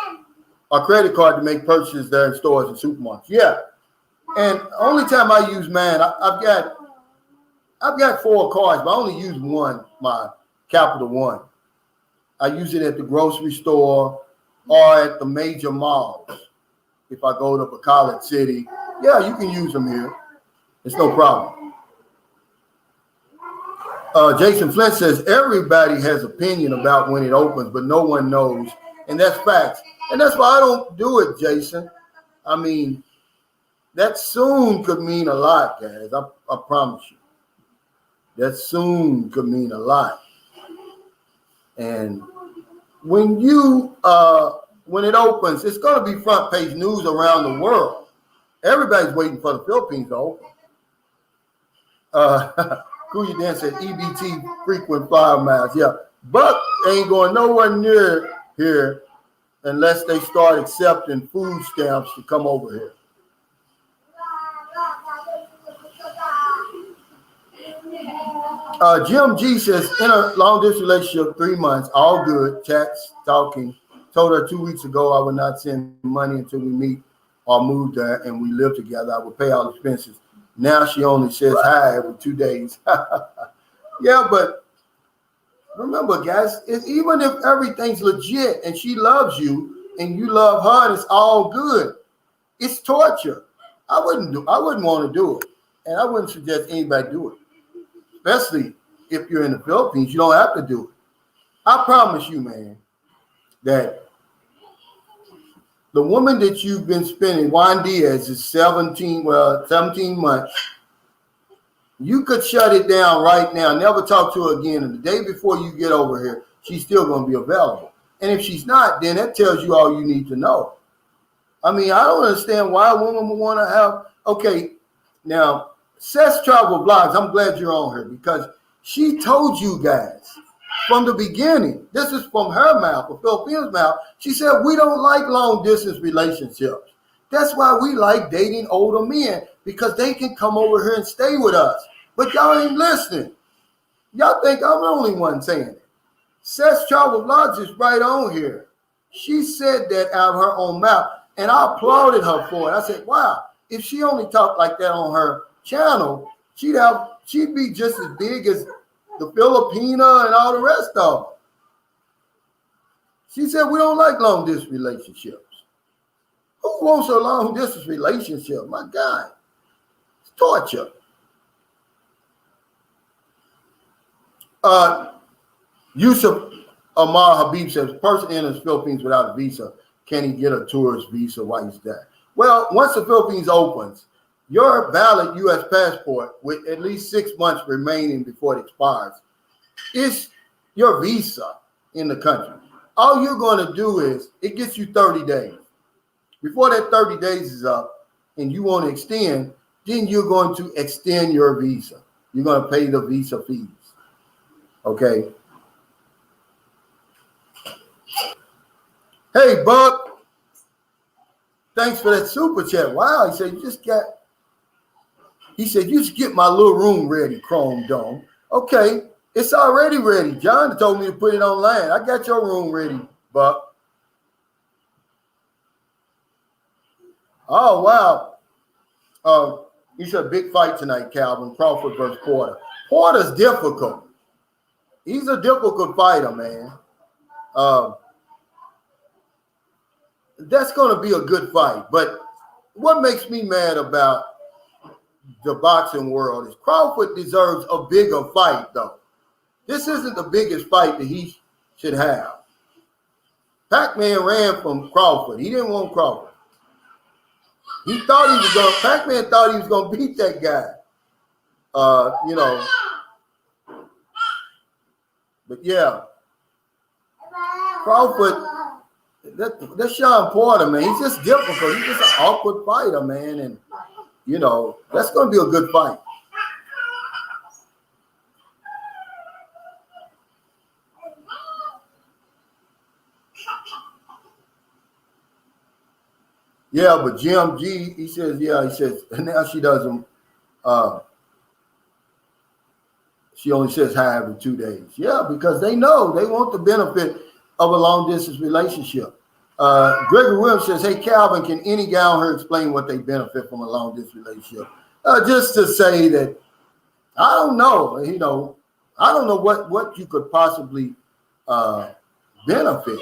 or credit card to make purchases there in stores and supermarkets? Yeah. And only time I use mine, I've got 4 cards, but I only use one, my Capital One. I use it at the grocery store or at the major malls. If I go to Bacolod City, yeah, you can use them here. It's no problem. Jason Flint says, everybody has opinion about when it opens, but no one knows. And that's facts. And that's why I don't do it, Jason. I mean, that soon could mean a lot, guys. I promise you. That soon could mean a lot. And when it opens, it's going to be front page news around the world. Everybody's waiting for the Philippines to open. Kuya Dan said EBT frequent flyer miles. Yeah, Buck ain't going nowhere near here unless they start accepting food stamps to come over here. Jim G says, in a long-distance relationship, 3 months, all good, chats, talking. Told her 2 weeks ago I would not send money until we meet or move there and we live together. I would pay all expenses. Now she only says hi every 2 days. Yeah, but remember, guys, even if everything's legit and she loves you and you love her and it's all good, it's torture. I wouldn't want to do it. And I wouldn't suggest anybody do it. Especially if you're in the Philippines, you don't have to do it. I promise you, man, that the woman that you've been spending, Juan Diaz, is 17 months. You could shut it down right now, never talk to her again. And the day before you get over here, she's still going to be available. And if she's not, then that tells you all you need to know. I mean, I don't understand why a woman would want to have, okay, now, Seth's Travel Blogs, I'm glad you're on here because she told you guys from the beginning, this is from her mouth, from Philippines' mouth, she said, we don't like long-distance relationships. That's why we like dating older men because they can come over here and stay with us. But y'all ain't listening. Y'all think I'm the only one saying it. Seth's Travel Blogs is right on here. She said that out of her own mouth, and I applauded her for it. I said, wow, if she only talked like that on her channel, she'd be just as big as the Filipina and all the rest of them. She said we don't like long distance relationships. Who wants a long distance relationship? My God, torture. Yusuf Amar Habib says, person enters Philippines without a visa. Can he get a tourist visa while he's there? Well, once the Philippines opens, your valid U.S. passport with at least 6 months remaining before it expires is your visa in the country. All you're going to do is it gets you 30 days. Before that 30 days is up and you want to extend, then you're going to extend your visa. You're going to pay the visa fees. Okay. Hey, Buck. Thanks for that super chat. Wow. He said, you just get my little room ready, Chrome Dome. Okay. It's already ready. John told me to put it online. I got your room ready, Buck. Oh, wow. You said big fight tonight, Calvin. Crawford versus Porter. Porter's difficult. He's a difficult fighter, man. That's going to be a good fight. But what makes me mad about the boxing world is Crawford deserves a bigger fight, though. This isn't the biggest fight that he should have. Pac-Man ran from Crawford. He didn't want Crawford. Pac-Man thought he was going to beat that guy. But yeah, Crawford, that's Sean Porter, man. He's just difficult. He's just an awkward fighter, man. And, that's going to be a good fight. Yeah, but Jim G, he says now she doesn't, she only says hi every 2 days. Yeah, because they know they want the benefit of a long distance relationship. Gregory Williams says, hey, Calvin, can any guy on here explain what they benefit from a long distance relationship? Just to say that, I don't know, I don't know what you could possibly benefit.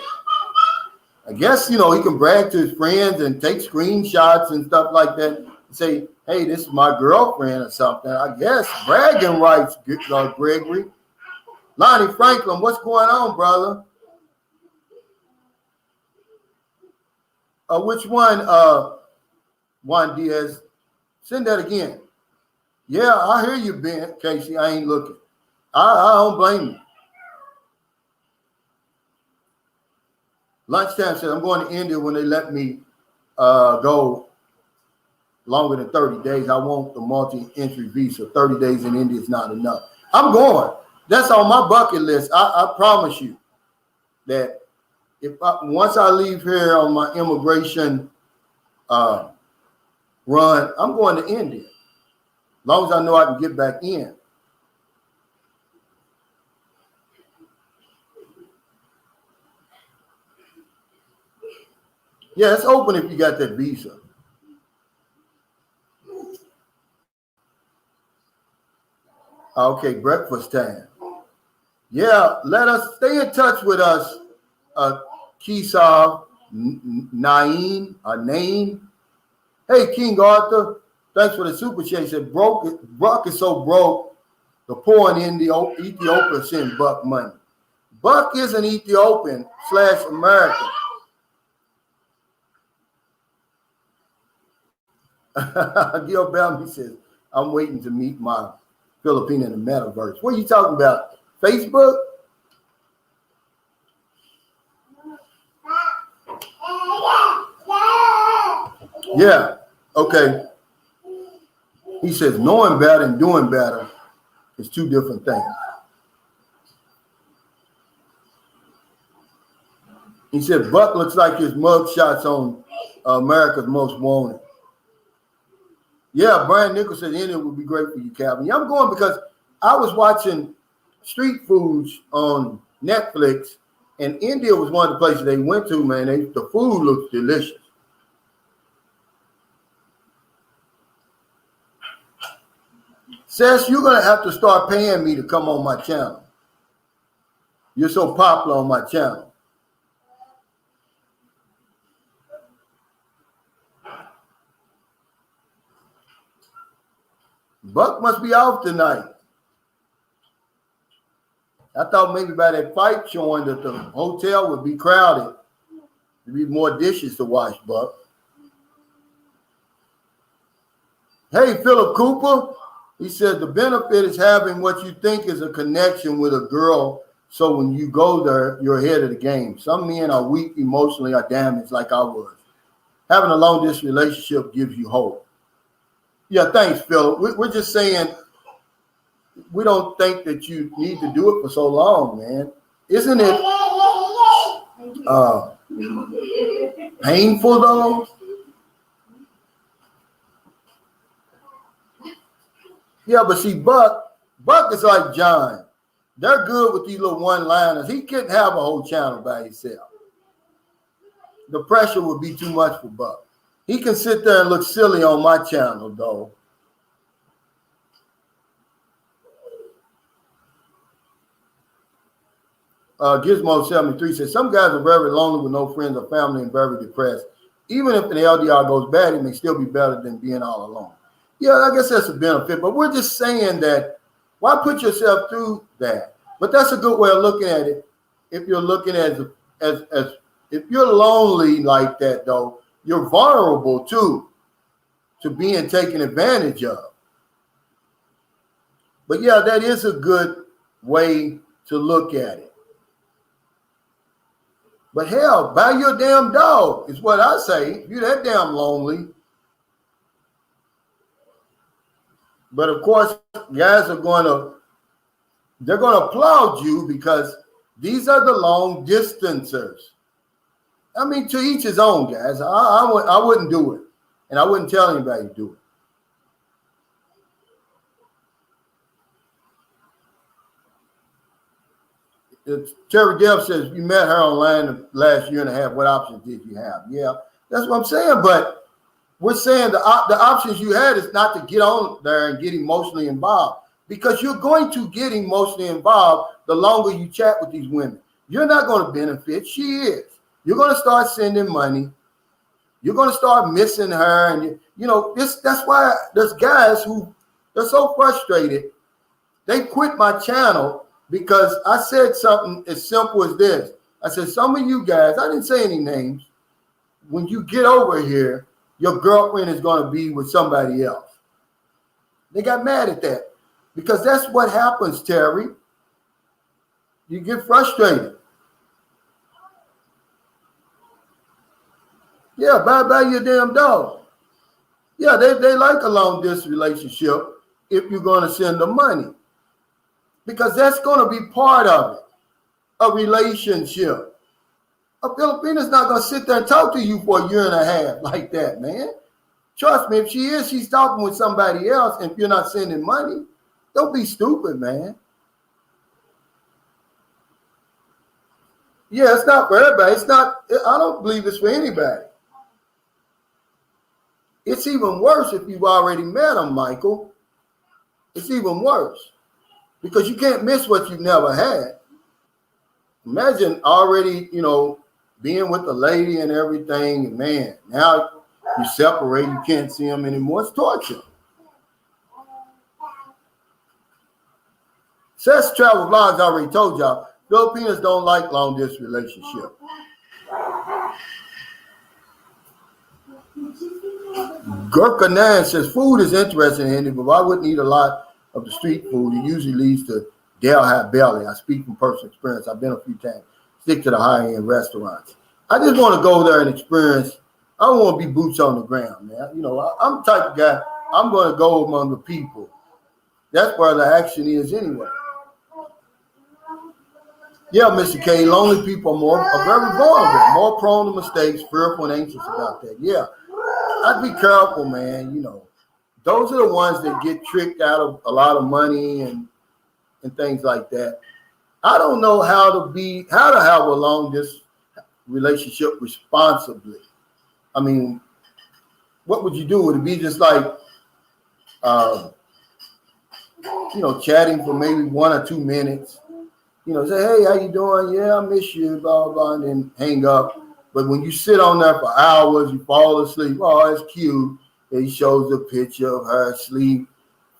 I guess, he can brag to his friends and take screenshots and stuff like that and say, hey, this is my girlfriend or something. I guess bragging rights, Gregory. Lonnie Franklin, what's going on, brother? Which one, Juan Diaz? Send that again. Yeah, I hear you, Ben, Casey. I ain't looking. I don't blame you. Lunchtime said, I'm going to India when they let me go longer than 30 days. I want the multi-entry visa. 30 days in India is not enough. I'm going. That's on my bucket list. I promise you that once I leave here on my immigration run, I'm going to India. As long as I know I can get back in. Yeah, it's open if you got that visa. Okay, breakfast time. Yeah, let us stay in touch with us, Kesav, Naeem. Hey, King Arthur, thanks for the super chat. He said, Brock is so broke, the poor in Ethiopia send Buck money. Buck is an Ethiopian / American. Gil Bellamy says, I'm waiting to meet my Filipino in the metaverse. What are you talking about? Facebook? Yeah. Okay. He says knowing better and doing better is two different things. He said Buck looks like his mug shots on America's Most Wanted. Yeah, Brian Nichols said India would be great for you, Calvin. Yeah, I'm going because I was watching Street Foods on Netflix, and India was one of the places they went to, man. The food looks delicious. Says you're going to have to start paying me to come on my channel. You're so popular on my channel. Buck must be off tonight. I thought maybe by that fight showing that the hotel would be crowded. There'd be more dishes to wash, Buck. Hey, Philip Cooper. He said the benefit is having what you think is a connection with a girl. So when you go there, you're ahead of the game. Some men are weak emotionally or damaged like I was. Having a long distance relationship gives you hope. Yeah, thanks, Philip. We're just saying we don't think that you need to do it for so long, man. Isn't it painful though? Yeah, but see, Buck is like John. They're good with these little one-liners. He couldn't have a whole channel by himself. The pressure would be too much for Buck. He can sit there and look silly on my channel, though. Gizmo73 says, some guys are very lonely with no friends or family and very depressed. Even if an LDR goes bad, it may still be better than being all alone. Yeah, I guess that's a benefit, but we're just saying that why put yourself through that? But that's a good way of looking at it. If you're looking as if you're lonely like that, though, you're vulnerable too to being taken advantage of. But yeah, that is a good way to look at it. But hell, buy your damn dog is what I say. If you're that damn lonely. But of course, guys they're going to applaud you because these are the long distancers. I mean, to each his own, guys. I wouldn't do it. And I wouldn't tell anybody to do it. Terry Dev says, you met her online the last year and a half. What options did you have? Yeah, that's what I'm saying. But we're saying the options you had is not to get on there and get emotionally involved because you're going to get emotionally involved the longer you chat with these women. You're not going to benefit. She is. You're going to start sending money. You're going to start missing her. And, that's why there's guys who they're so frustrated. They quit my channel because I said something as simple as this. I said, some of you guys, I didn't say any names. When you get over here, your girlfriend is going to be with somebody else. They got mad at that because that's what happens, Terry. You get frustrated. Yeah, buy your damn dog. Yeah, they like a long distance relationship if you're going to send them money because that's going to be part of it, a relationship. A Filipina's not going to sit there and talk to you for a year and a half like that, man. Trust me, if she is, she's talking with somebody else. And if you're not sending money, don't be stupid, man. Yeah, it's not for everybody. I don't believe it's for anybody. It's even worse if you've already met them, Michael. It's even worse because you can't miss what you've never had. Imagine already, being with the lady and everything, and man, now you separate, you can't see them anymore. It's torture. Seth's Travel Vlogs already told y'all, Filipinos don't like long distance relationship. Gurkha 9 says, food is interesting, Andy, but I wouldn't eat a lot of the street food. It usually leads to high belly. I speak from personal experience. I've been a few times. Stick to the high-end restaurants. I just want to go there and experience. I don't want to be boots on the ground, man. I'm the type of guy, I'm going to go among the people. That's where the action is anyway. Yeah, Mr. K, lonely people are very vulnerable, more prone to mistakes, fearful and anxious about that. Yeah, I'd be careful, man. Those are the ones that get tricked out of a lot of money and things like that. I don't know how to have a long distance relationship responsibly. I mean, what would you do? Would it be just like, chatting for maybe 1 or 2 minutes? Say, hey, how you doing? Yeah, I miss you, blah, blah, blah, and then hang up. But when you sit on there for hours, you fall asleep. Oh, it's cute. He shows a picture of her asleep,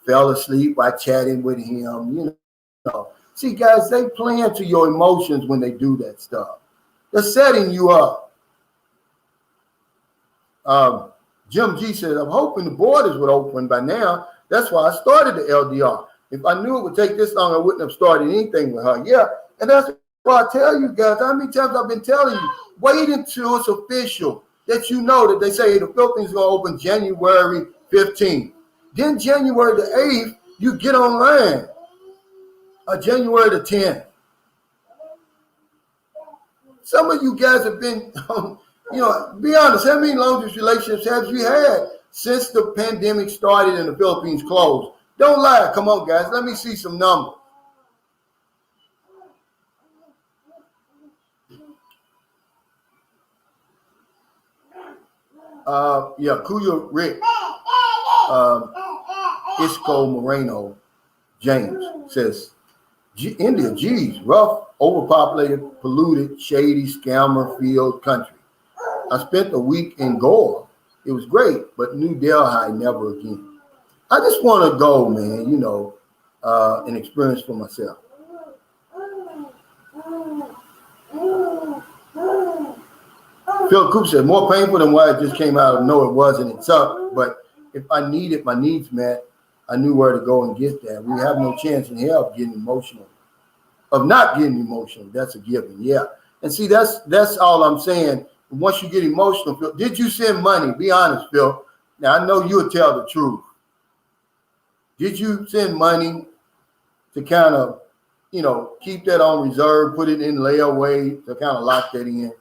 fell asleep while chatting with him, you know. See, guys, they play into your emotions when they do that stuff. They're setting you up. Jim G said, I'm hoping the borders would open by now. That's why I started the LDR. If I knew it would take this long, I wouldn't have started anything with her. Yeah, and that's why I tell you guys, how many times I've been telling you, wait until it's official, that you know that they say the Philippines is going to open January 15th. Then January the 8th, you get online. January the 10th. Some of you guys have been, be honest, how many long-distance relationships have you had since the pandemic started and the Philippines closed? Don't lie. Come on, guys. Let me see some numbers. Kuya Rick, Isco Moreno, James says, India, geez, rough, overpopulated, polluted, shady, scammer-filled country. I spent a week in Goa. It was great, but New Delhi, never again. I just want to go, man, and experience for myself. Phil Coop said, more painful than why it just came out of no, it wasn't. It sucked, but if I needed my needs met, I knew where to go and get that. We have no chance in hell of getting emotional, of not getting emotional. That's a given, yeah. And see, that's all I'm saying. Once you get emotional, Phil, did you send money? Be honest, Phil. Now, I know you'll tell the truth. Did you send money to kind of, keep that on reserve, put it in layaway to kind of lock that in?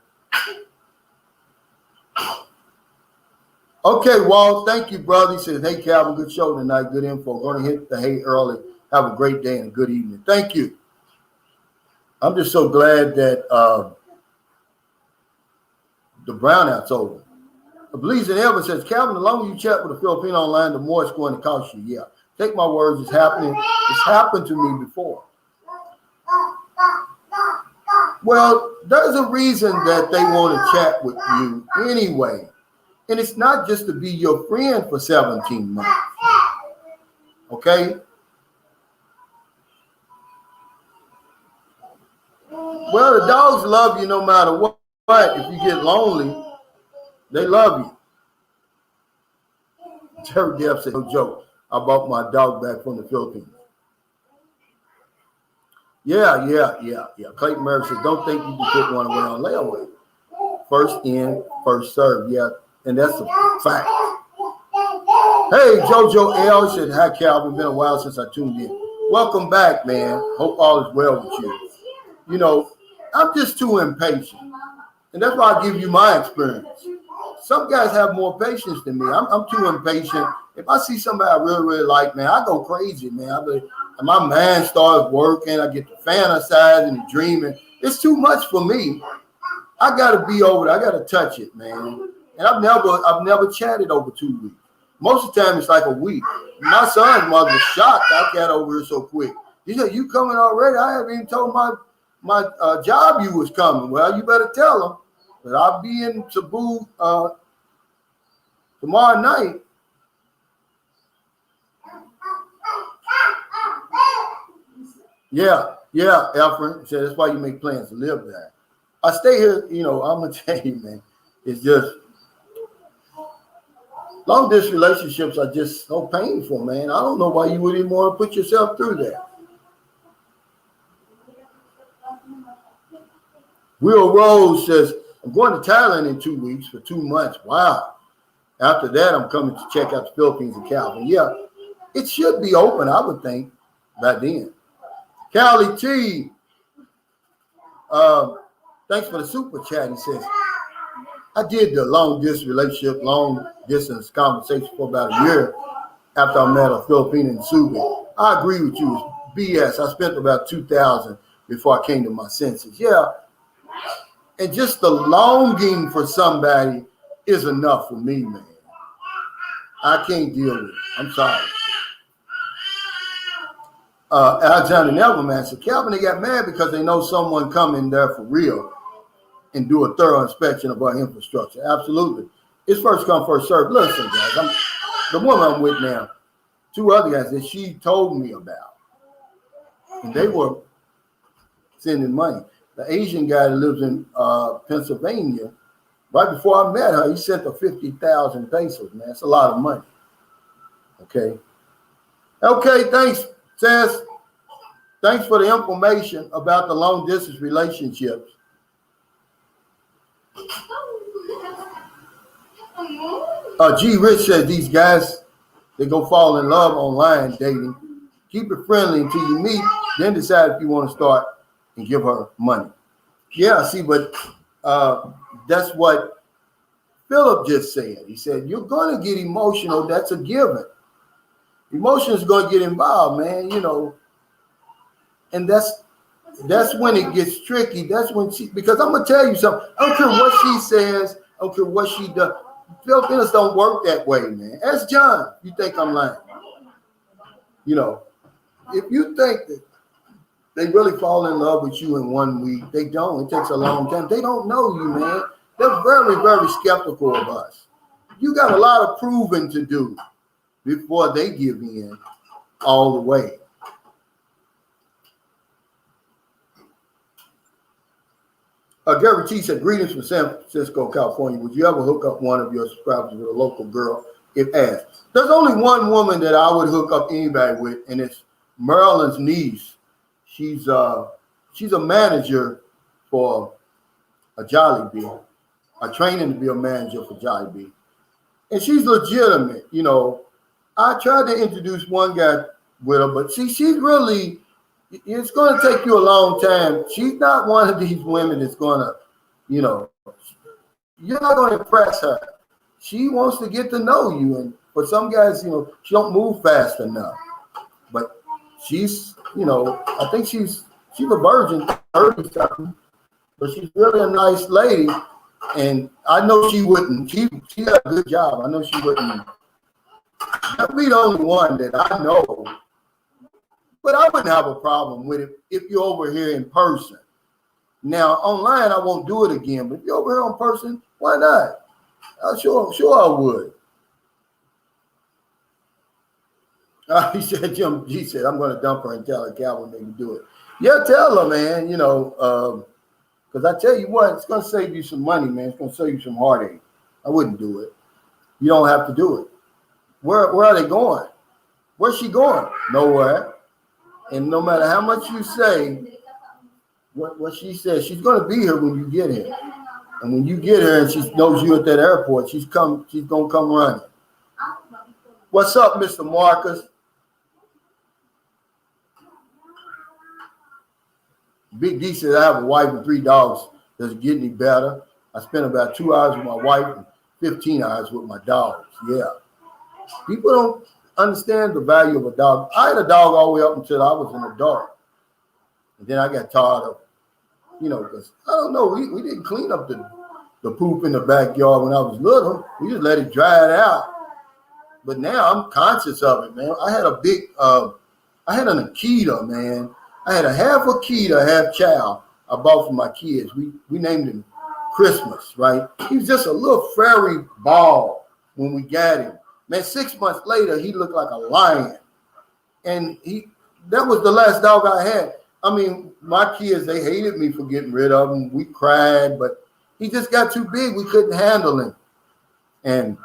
Okay, Walt, thank you, brother. He says, hey, Calvin, good show tonight. Good info. Going to hit the hay early. Have a great day and a good evening. Thank you. I'm just so glad that the brownout's over. Bleason Evans says, Calvin, the longer you chat with a Filipino online, the more it's going to cost you. Yeah, take my words, it's happening. It's happened to me before. Well, there's a reason that they want to chat with you anyway. And it's not just to be your friend for 17 months. Okay? Well, the dogs love you no matter what. If you get lonely, they love you. Terry Depp said, no joke. I bought my dog back from the Philippines. Yeah. Clayton Murray said, don't think you can put one away on layaway. First in, first served. Yeah, and that's a fact. Hey, JoJo L said, hi, Calvin. Been a while since I tuned in. Welcome back, man. Hope all is well with you. I'm just too impatient. And that's why I give you my experience. Some guys have more patience than me. I'm too impatient. If I see somebody I really, really like, man, I go crazy, man. And my mind starts working. I get to fantasizing and dreaming. It's too much for me. I got to be over it. I got to touch it, man. And I've never chatted over 2 weeks. Most of the time, it's like a week. My son's mother was shocked I got over it so quick. He said, you coming already? I haven't even told my job you was coming. Well, you better tell them. But I'll be in Cebu tomorrow night. Yeah, Alfred said that's why you make plans to live there. I stay here, I'm gonna tell you, man. It's just long distance relationships are just so painful, man. I don't know why you would even want to put yourself through that. Will Rose says, I'm going to Thailand in 2 weeks for 2 months. Wow. After that, I'm coming to check out the Philippines and Calvin. Yeah, it should be open, I would think, by then. Callie T, thanks for the super chat. He says, I did the long distance conversation for about a year after I met a Filipino in Subic. I agree with you. It's BS. I spent about $2,000 before I came to my senses. Yeah. And just the longing for somebody is enough for me, man. I can't deal with it. I'm sorry. Alexander Neverman said, Calvin, they got mad because they know someone coming there for real and do a thorough inspection of our infrastructure. Absolutely. It's first come, first served. Listen, guys, the woman I'm with now, two other guys that she told me about. And they were sending money. The Asian guy that lives in Pennsylvania, right before I met her, he sent her 50,000 pesos, man. That's a lot of money. Okay. Okay, thanks, Tess. Thanks for the information about the long distance relationships. G. Rich says these guys, they go fall in love online dating. Keep it friendly until you meet, then decide if you want to start and give her money. Yeah, see, but that's what Philip just said. He said, you're going to get emotional. That's a given. Emotion is going to get involved, man, you know. And that's when it gets tricky. That's when because I'm going to tell you something. I don't care what she says. I don't care what she does. Filipinos don't work that way, man. Ask John. You think I'm lying? You know, if you think that they really fall in love with you in 1 week, they don't. It takes a long time. They don't know you, man. They're very, very skeptical of us. You got a lot of proving to do before they give in all the way. Gary T said, greetings from San Francisco, California. Would you ever hook up one of your subscribers with a local girl if asked? There's only one woman that I would hook up anybody with, and it's Marilyn's niece. She's a manager for a Jollibee, a training to be a manager for Jollibee. And she's legitimate, you know. I tried to introduce one guy with her, but she's really, it's going to take you a long time. She's not one of these women that's going to, you know, you're not going to impress her. She wants to get to know you. And for some guys, you know, she don't move fast enough. But she's, you know, I think she's a virgin, 30 something, but she's really a nice lady. And I know she wouldn't, she got a good job. I know she wouldn't. That'd be the only one that I know. But I wouldn't have a problem with it if you're over here in person. Now, online, I won't do it again. But if you're over here in person, why not? Sure I would. He said, I'm going to dump her and tell her Calvin they can do it. Yeah, tell her, man, you know, because I tell you what, it's going to save you some money, man. It's going to save you some heartache. I wouldn't do it. You don't have to do it. Where are they going? Where's she going? Nowhere. And no matter how much you say, what she says, she's going to be here when you get here. And when you get here and she knows you at that airport, she's going to come running. What's up, Mr. Marcus? Big D said, I have a wife and 3 dogs. Does it get any better? I spent about 2 hours with my wife and 15 hours with my dogs. Yeah. People don't understand the value of a dog. I had a dog all the way up until I was an adult. And then I got tired of, you know, because I don't know, we didn't clean up the poop in the backyard when I was little. We just let it dry it out. But now I'm conscious of it, man. I had a big, I had an Akita, man. I had a half Akita, half chow I bought for my kids. We named him Christmas, right? He was just a little furry ball when we got him. Man, 6 months later, he looked like a lion. And that was the last dog I had. I mean, my kids, they hated me for getting rid of him. We cried, but he just got too big. We couldn't handle him. And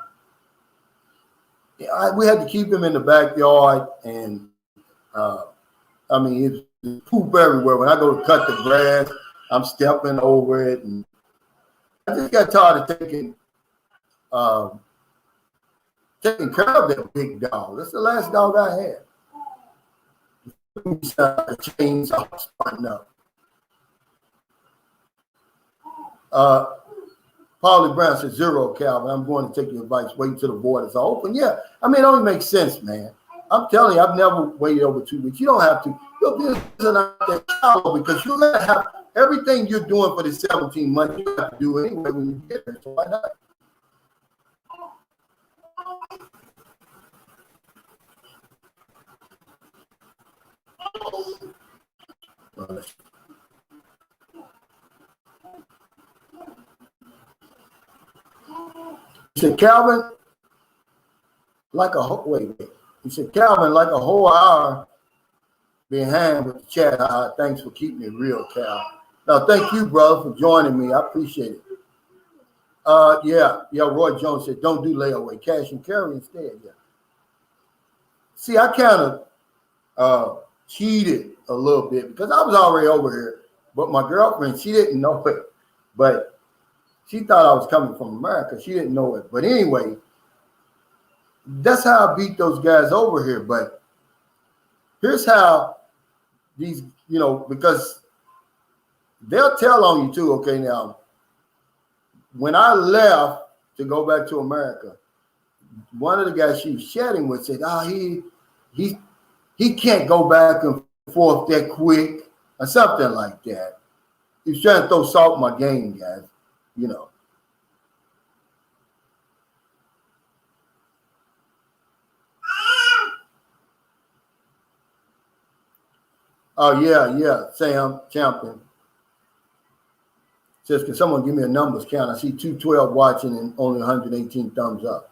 we had to keep him in the backyard. And, I mean, it's poop everywhere. When I go to cut the grass, I'm stepping over it. And I just got tired of taking care of that big dog. That's the last dog I had. A chainsaw starting up. Paulie Brown says, 0, Calvin. I'm going to take your advice. Wait until the borders are open. Yeah, I mean, it only makes sense, man. I'm telling you, I've never waited over 2 weeks. You don't have to. Your business out there because you're going to have everything you're doing for the 17 months. You have to do anyway when you get there. So why not? He said, Calvin, like a wait. He said, Calvin, like a whole hour behind with the chat. Thanks for keeping it real, Cal. Now, thank you, brother, for joining me. I appreciate it. Yeah, Roy Jones said, don't do layaway, cash and carry instead. Yeah. See, I kind of cheated a little bit because I was already over here. But my girlfriend, she didn't know it. But she thought I was coming from America. She didn't know it. But anyway, that's how I beat those guys over here. But here's how these, because they'll tell on you too. Okay, now, when I left to go back to America, one of the guys she was chatting with said, he can't go back and forth that quick or something like that. He's trying to throw salt in my game, guys, Oh, yeah, Sam Champion. Says, can someone give me a numbers count? I see 212 watching and only 118 thumbs up.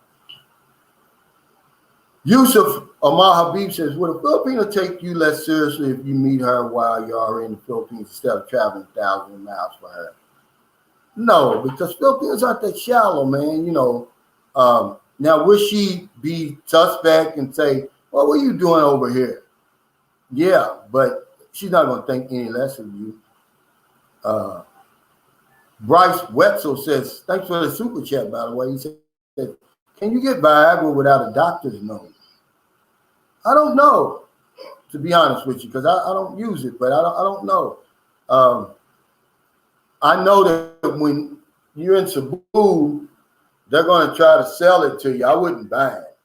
Yusuf Amar Habib says, would a Filipino take you less seriously if you meet her while you are in the Philippines instead of traveling thousands of miles for her? No, because Filipinos aren't that shallow, man. Now, would she be suspect and say, what were you doing over here? Yeah, but she's not going to think any less of you. Bryce Wetzel says, thanks for the super chat, by the way. He said, can you get Viagra without a doctor's note? I don't know, to be honest with you, because I don't use it, but I don't know. I know that when you're in Cebu, they're going to try to sell it to you. I wouldn't buy it.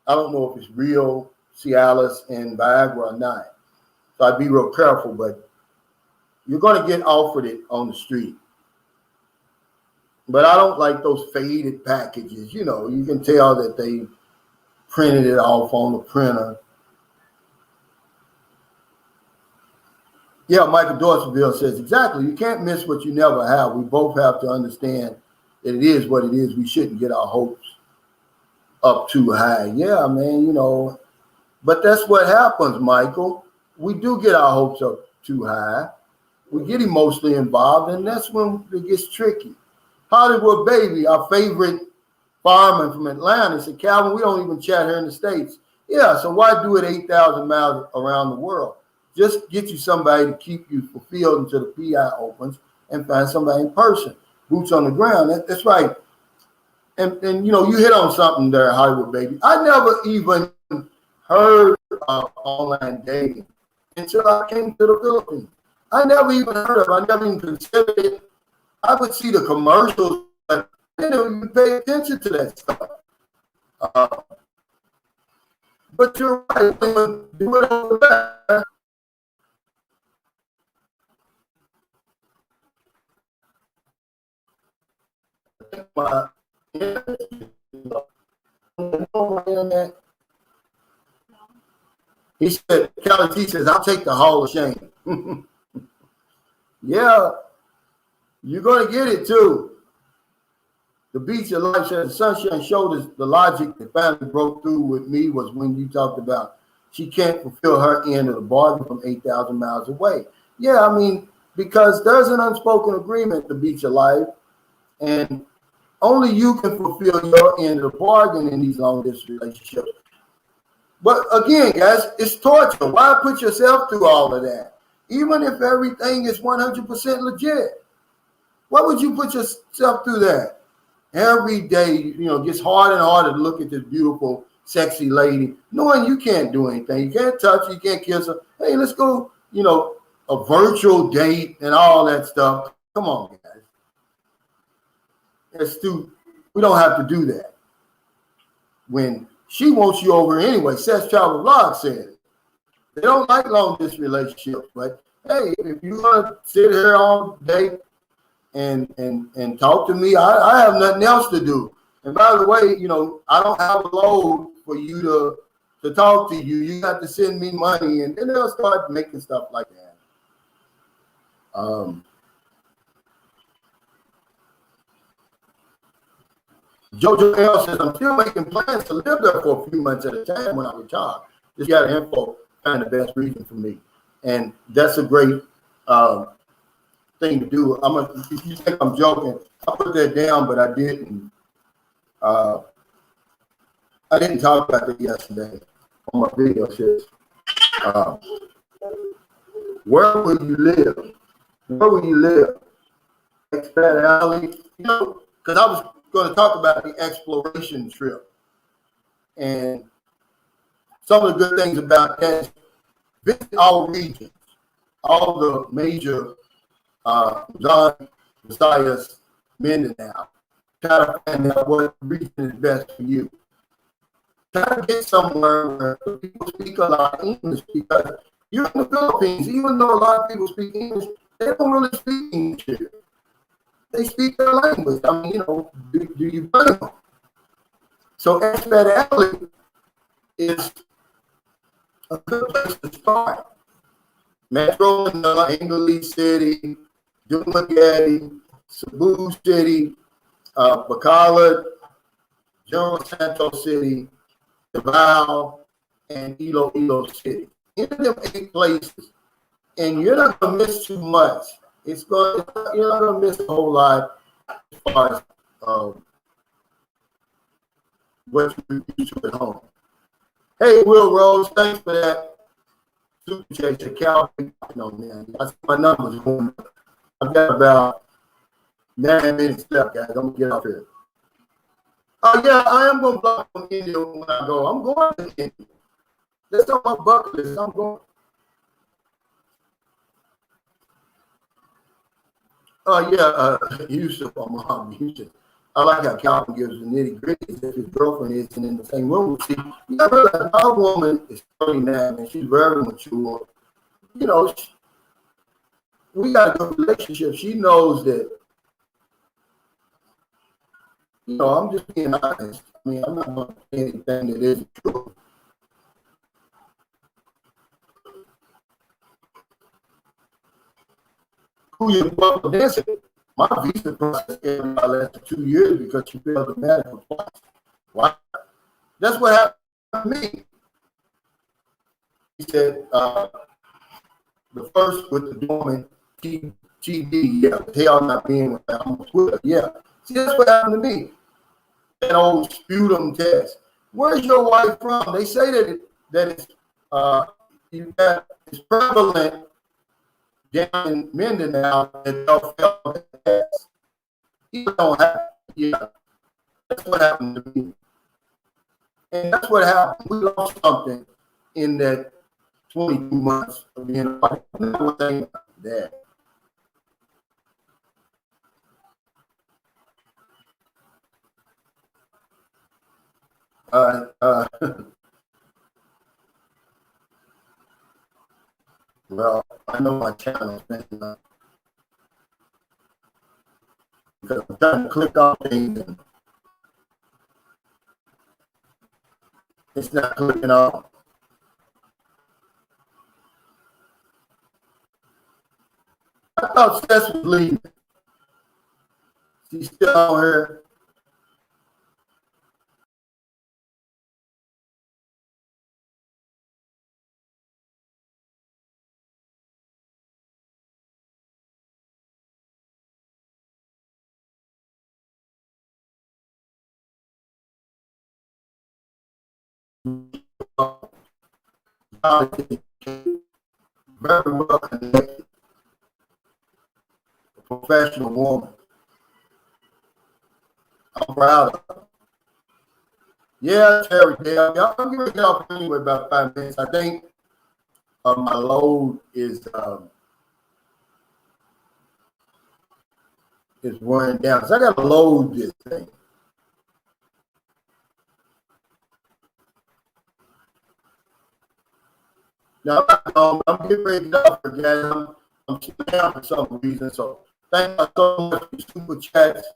I don't know if it's real Cialis and Viagra or not. So I'd be real careful, but you're going to get offered it on the street. But I don't like those faded packages. You can tell that they printed it off on the printer. Yeah, Michael Dorseyville says, exactly. You can't miss what you never have. We both have to understand that it is what it is. We shouldn't get our hopes up too high. Yeah, man, But that's what happens, Michael. We do get our hopes up too high. We get emotionally involved, and that's when it gets tricky. Hollywood Baby, our favorite fireman from Atlanta, said, Calvin, we don't even chat here in the States. Yeah, so why do it 8,000 miles around the world? Just get you somebody to keep you fulfilled until the PI opens and find somebody in person, boots on the ground. That's right. And you hit on something there, Hollywood Baby. I never even heard of online dating until I came to the Philippines. I never even heard of it. I never even considered it. I would see the commercials, but I didn't even pay attention to that stuff. But you're right. Do it over there. He said, Kelly T says, I'll take the Hall of Shame. Yeah, you're going to get it too. The Beach of Life says, Sunshine showed us the logic that finally broke through with me was when you talked about she can't fulfill her end of the bargain from 8,000 miles away. Yeah, I mean, because there's an unspoken agreement, the Beach of Life, and only you can fulfill your end of the bargain in these long-distance relationships. But again, guys, it's torture. Why put yourself through all of that? Even if everything is 100% legit, why would you put yourself through that? Every day, it gets harder and harder to look at this beautiful, sexy lady, knowing you can't do anything. You can't touch her, you can't kiss her. Hey, let's go, a virtual date and all that stuff. Come on, guys. We don't have to do that. When she wants you over anyway, Sex Travel Vlog said it. They don't like long distance relationships, but hey, if you're gonna sit here all day and talk to me, I have nothing else to do. And by the way, I don't have a load for you to talk to you. You got to send me money, and then they'll start making stuff like that. Jojo L says, I'm still making plans to live there for a few months at a time when I retire. Just got info, find the best region for me. And that's a great thing to do. If you think I'm joking, I put that down, but I didn't. I didn't talk about that yesterday on my video. Says, uh, where will you live? Where will you live? Expat Alley, because I was going to talk about the exploration trip. And some of the good things about that is visit all regions, all the major John Messiah's Mindanao. Try to find out what region is best for you. Try to get somewhere where people speak a lot of English, because you're in the Philippines, even though a lot of people speak English, they don't really speak English here. They speak their language. I mean, do you blame them? So Expat Alley is a good place to start. Metro Manila, English City, Dumaguete, Cebu City, Bacolod, General Santos City, Davao, and Iloilo City. Into them 8 places, and you're not gonna miss too much. You're not gonna miss a whole lot as far as what you used to at home. Hey, Will Rose, thanks for that. Super chat to Calvin. Man, I see my numbers going up. I've got about 9 minutes left, guys. I'm gonna get off here. Oh yeah, I am gonna block from India when I go. I'm going to India. That's on my bucket list. I'm going. Oh yeah, Yusuf, Mom, Yusuf. I like how Calvin gives the nitty gritty. If his girlfriend isn't in the same room, see, you gotta realize our woman is 39 and she's very mature. We got a good relationship. She knows that. I'm just being honest. I mean, I'm not going to say anything that isn't true. Who you welcome dancing? My visa process gave about less than 2 years because she failed the medical twice. Why? That's what happened to me. He said the first with the dormant TB, yeah, hell not being with her. Yeah. See, that's what happened to me. That old sputum test. Where's your wife from? They say that it's prevalent down in Mindanao that they'll fail the test. You don't have, yeah. That's what happened to me. And that's what happened. We lost something in that 22 months of being a wife. One thing about that. Well, I know my channel is messing up because I'm trying to click on things and it's not clicking on. I thought Seth was leaving. She's still on here. Very well connected, a professional woman. I'm proud of her. Yeah, Terry Dale. Y'all, I'm gonna get off anyway about 5 minutes. I think my load is wearing down. So I gotta load this thing. Now I'm getting ready to get off again. I'm sitting down for some reason. So thank you so much for your super chats,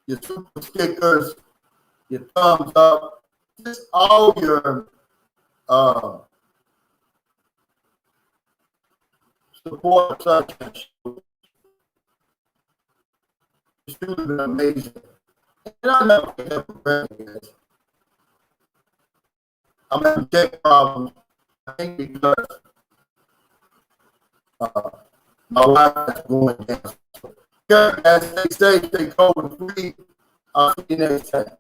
your super stickers, your thumbs up, just all your support. Such it's truly been amazing. And I never get that for granted. I'm having tech problems. I think because my wife is going down. Okay, guys, stay safe, stay COVID free. I'll see you next time.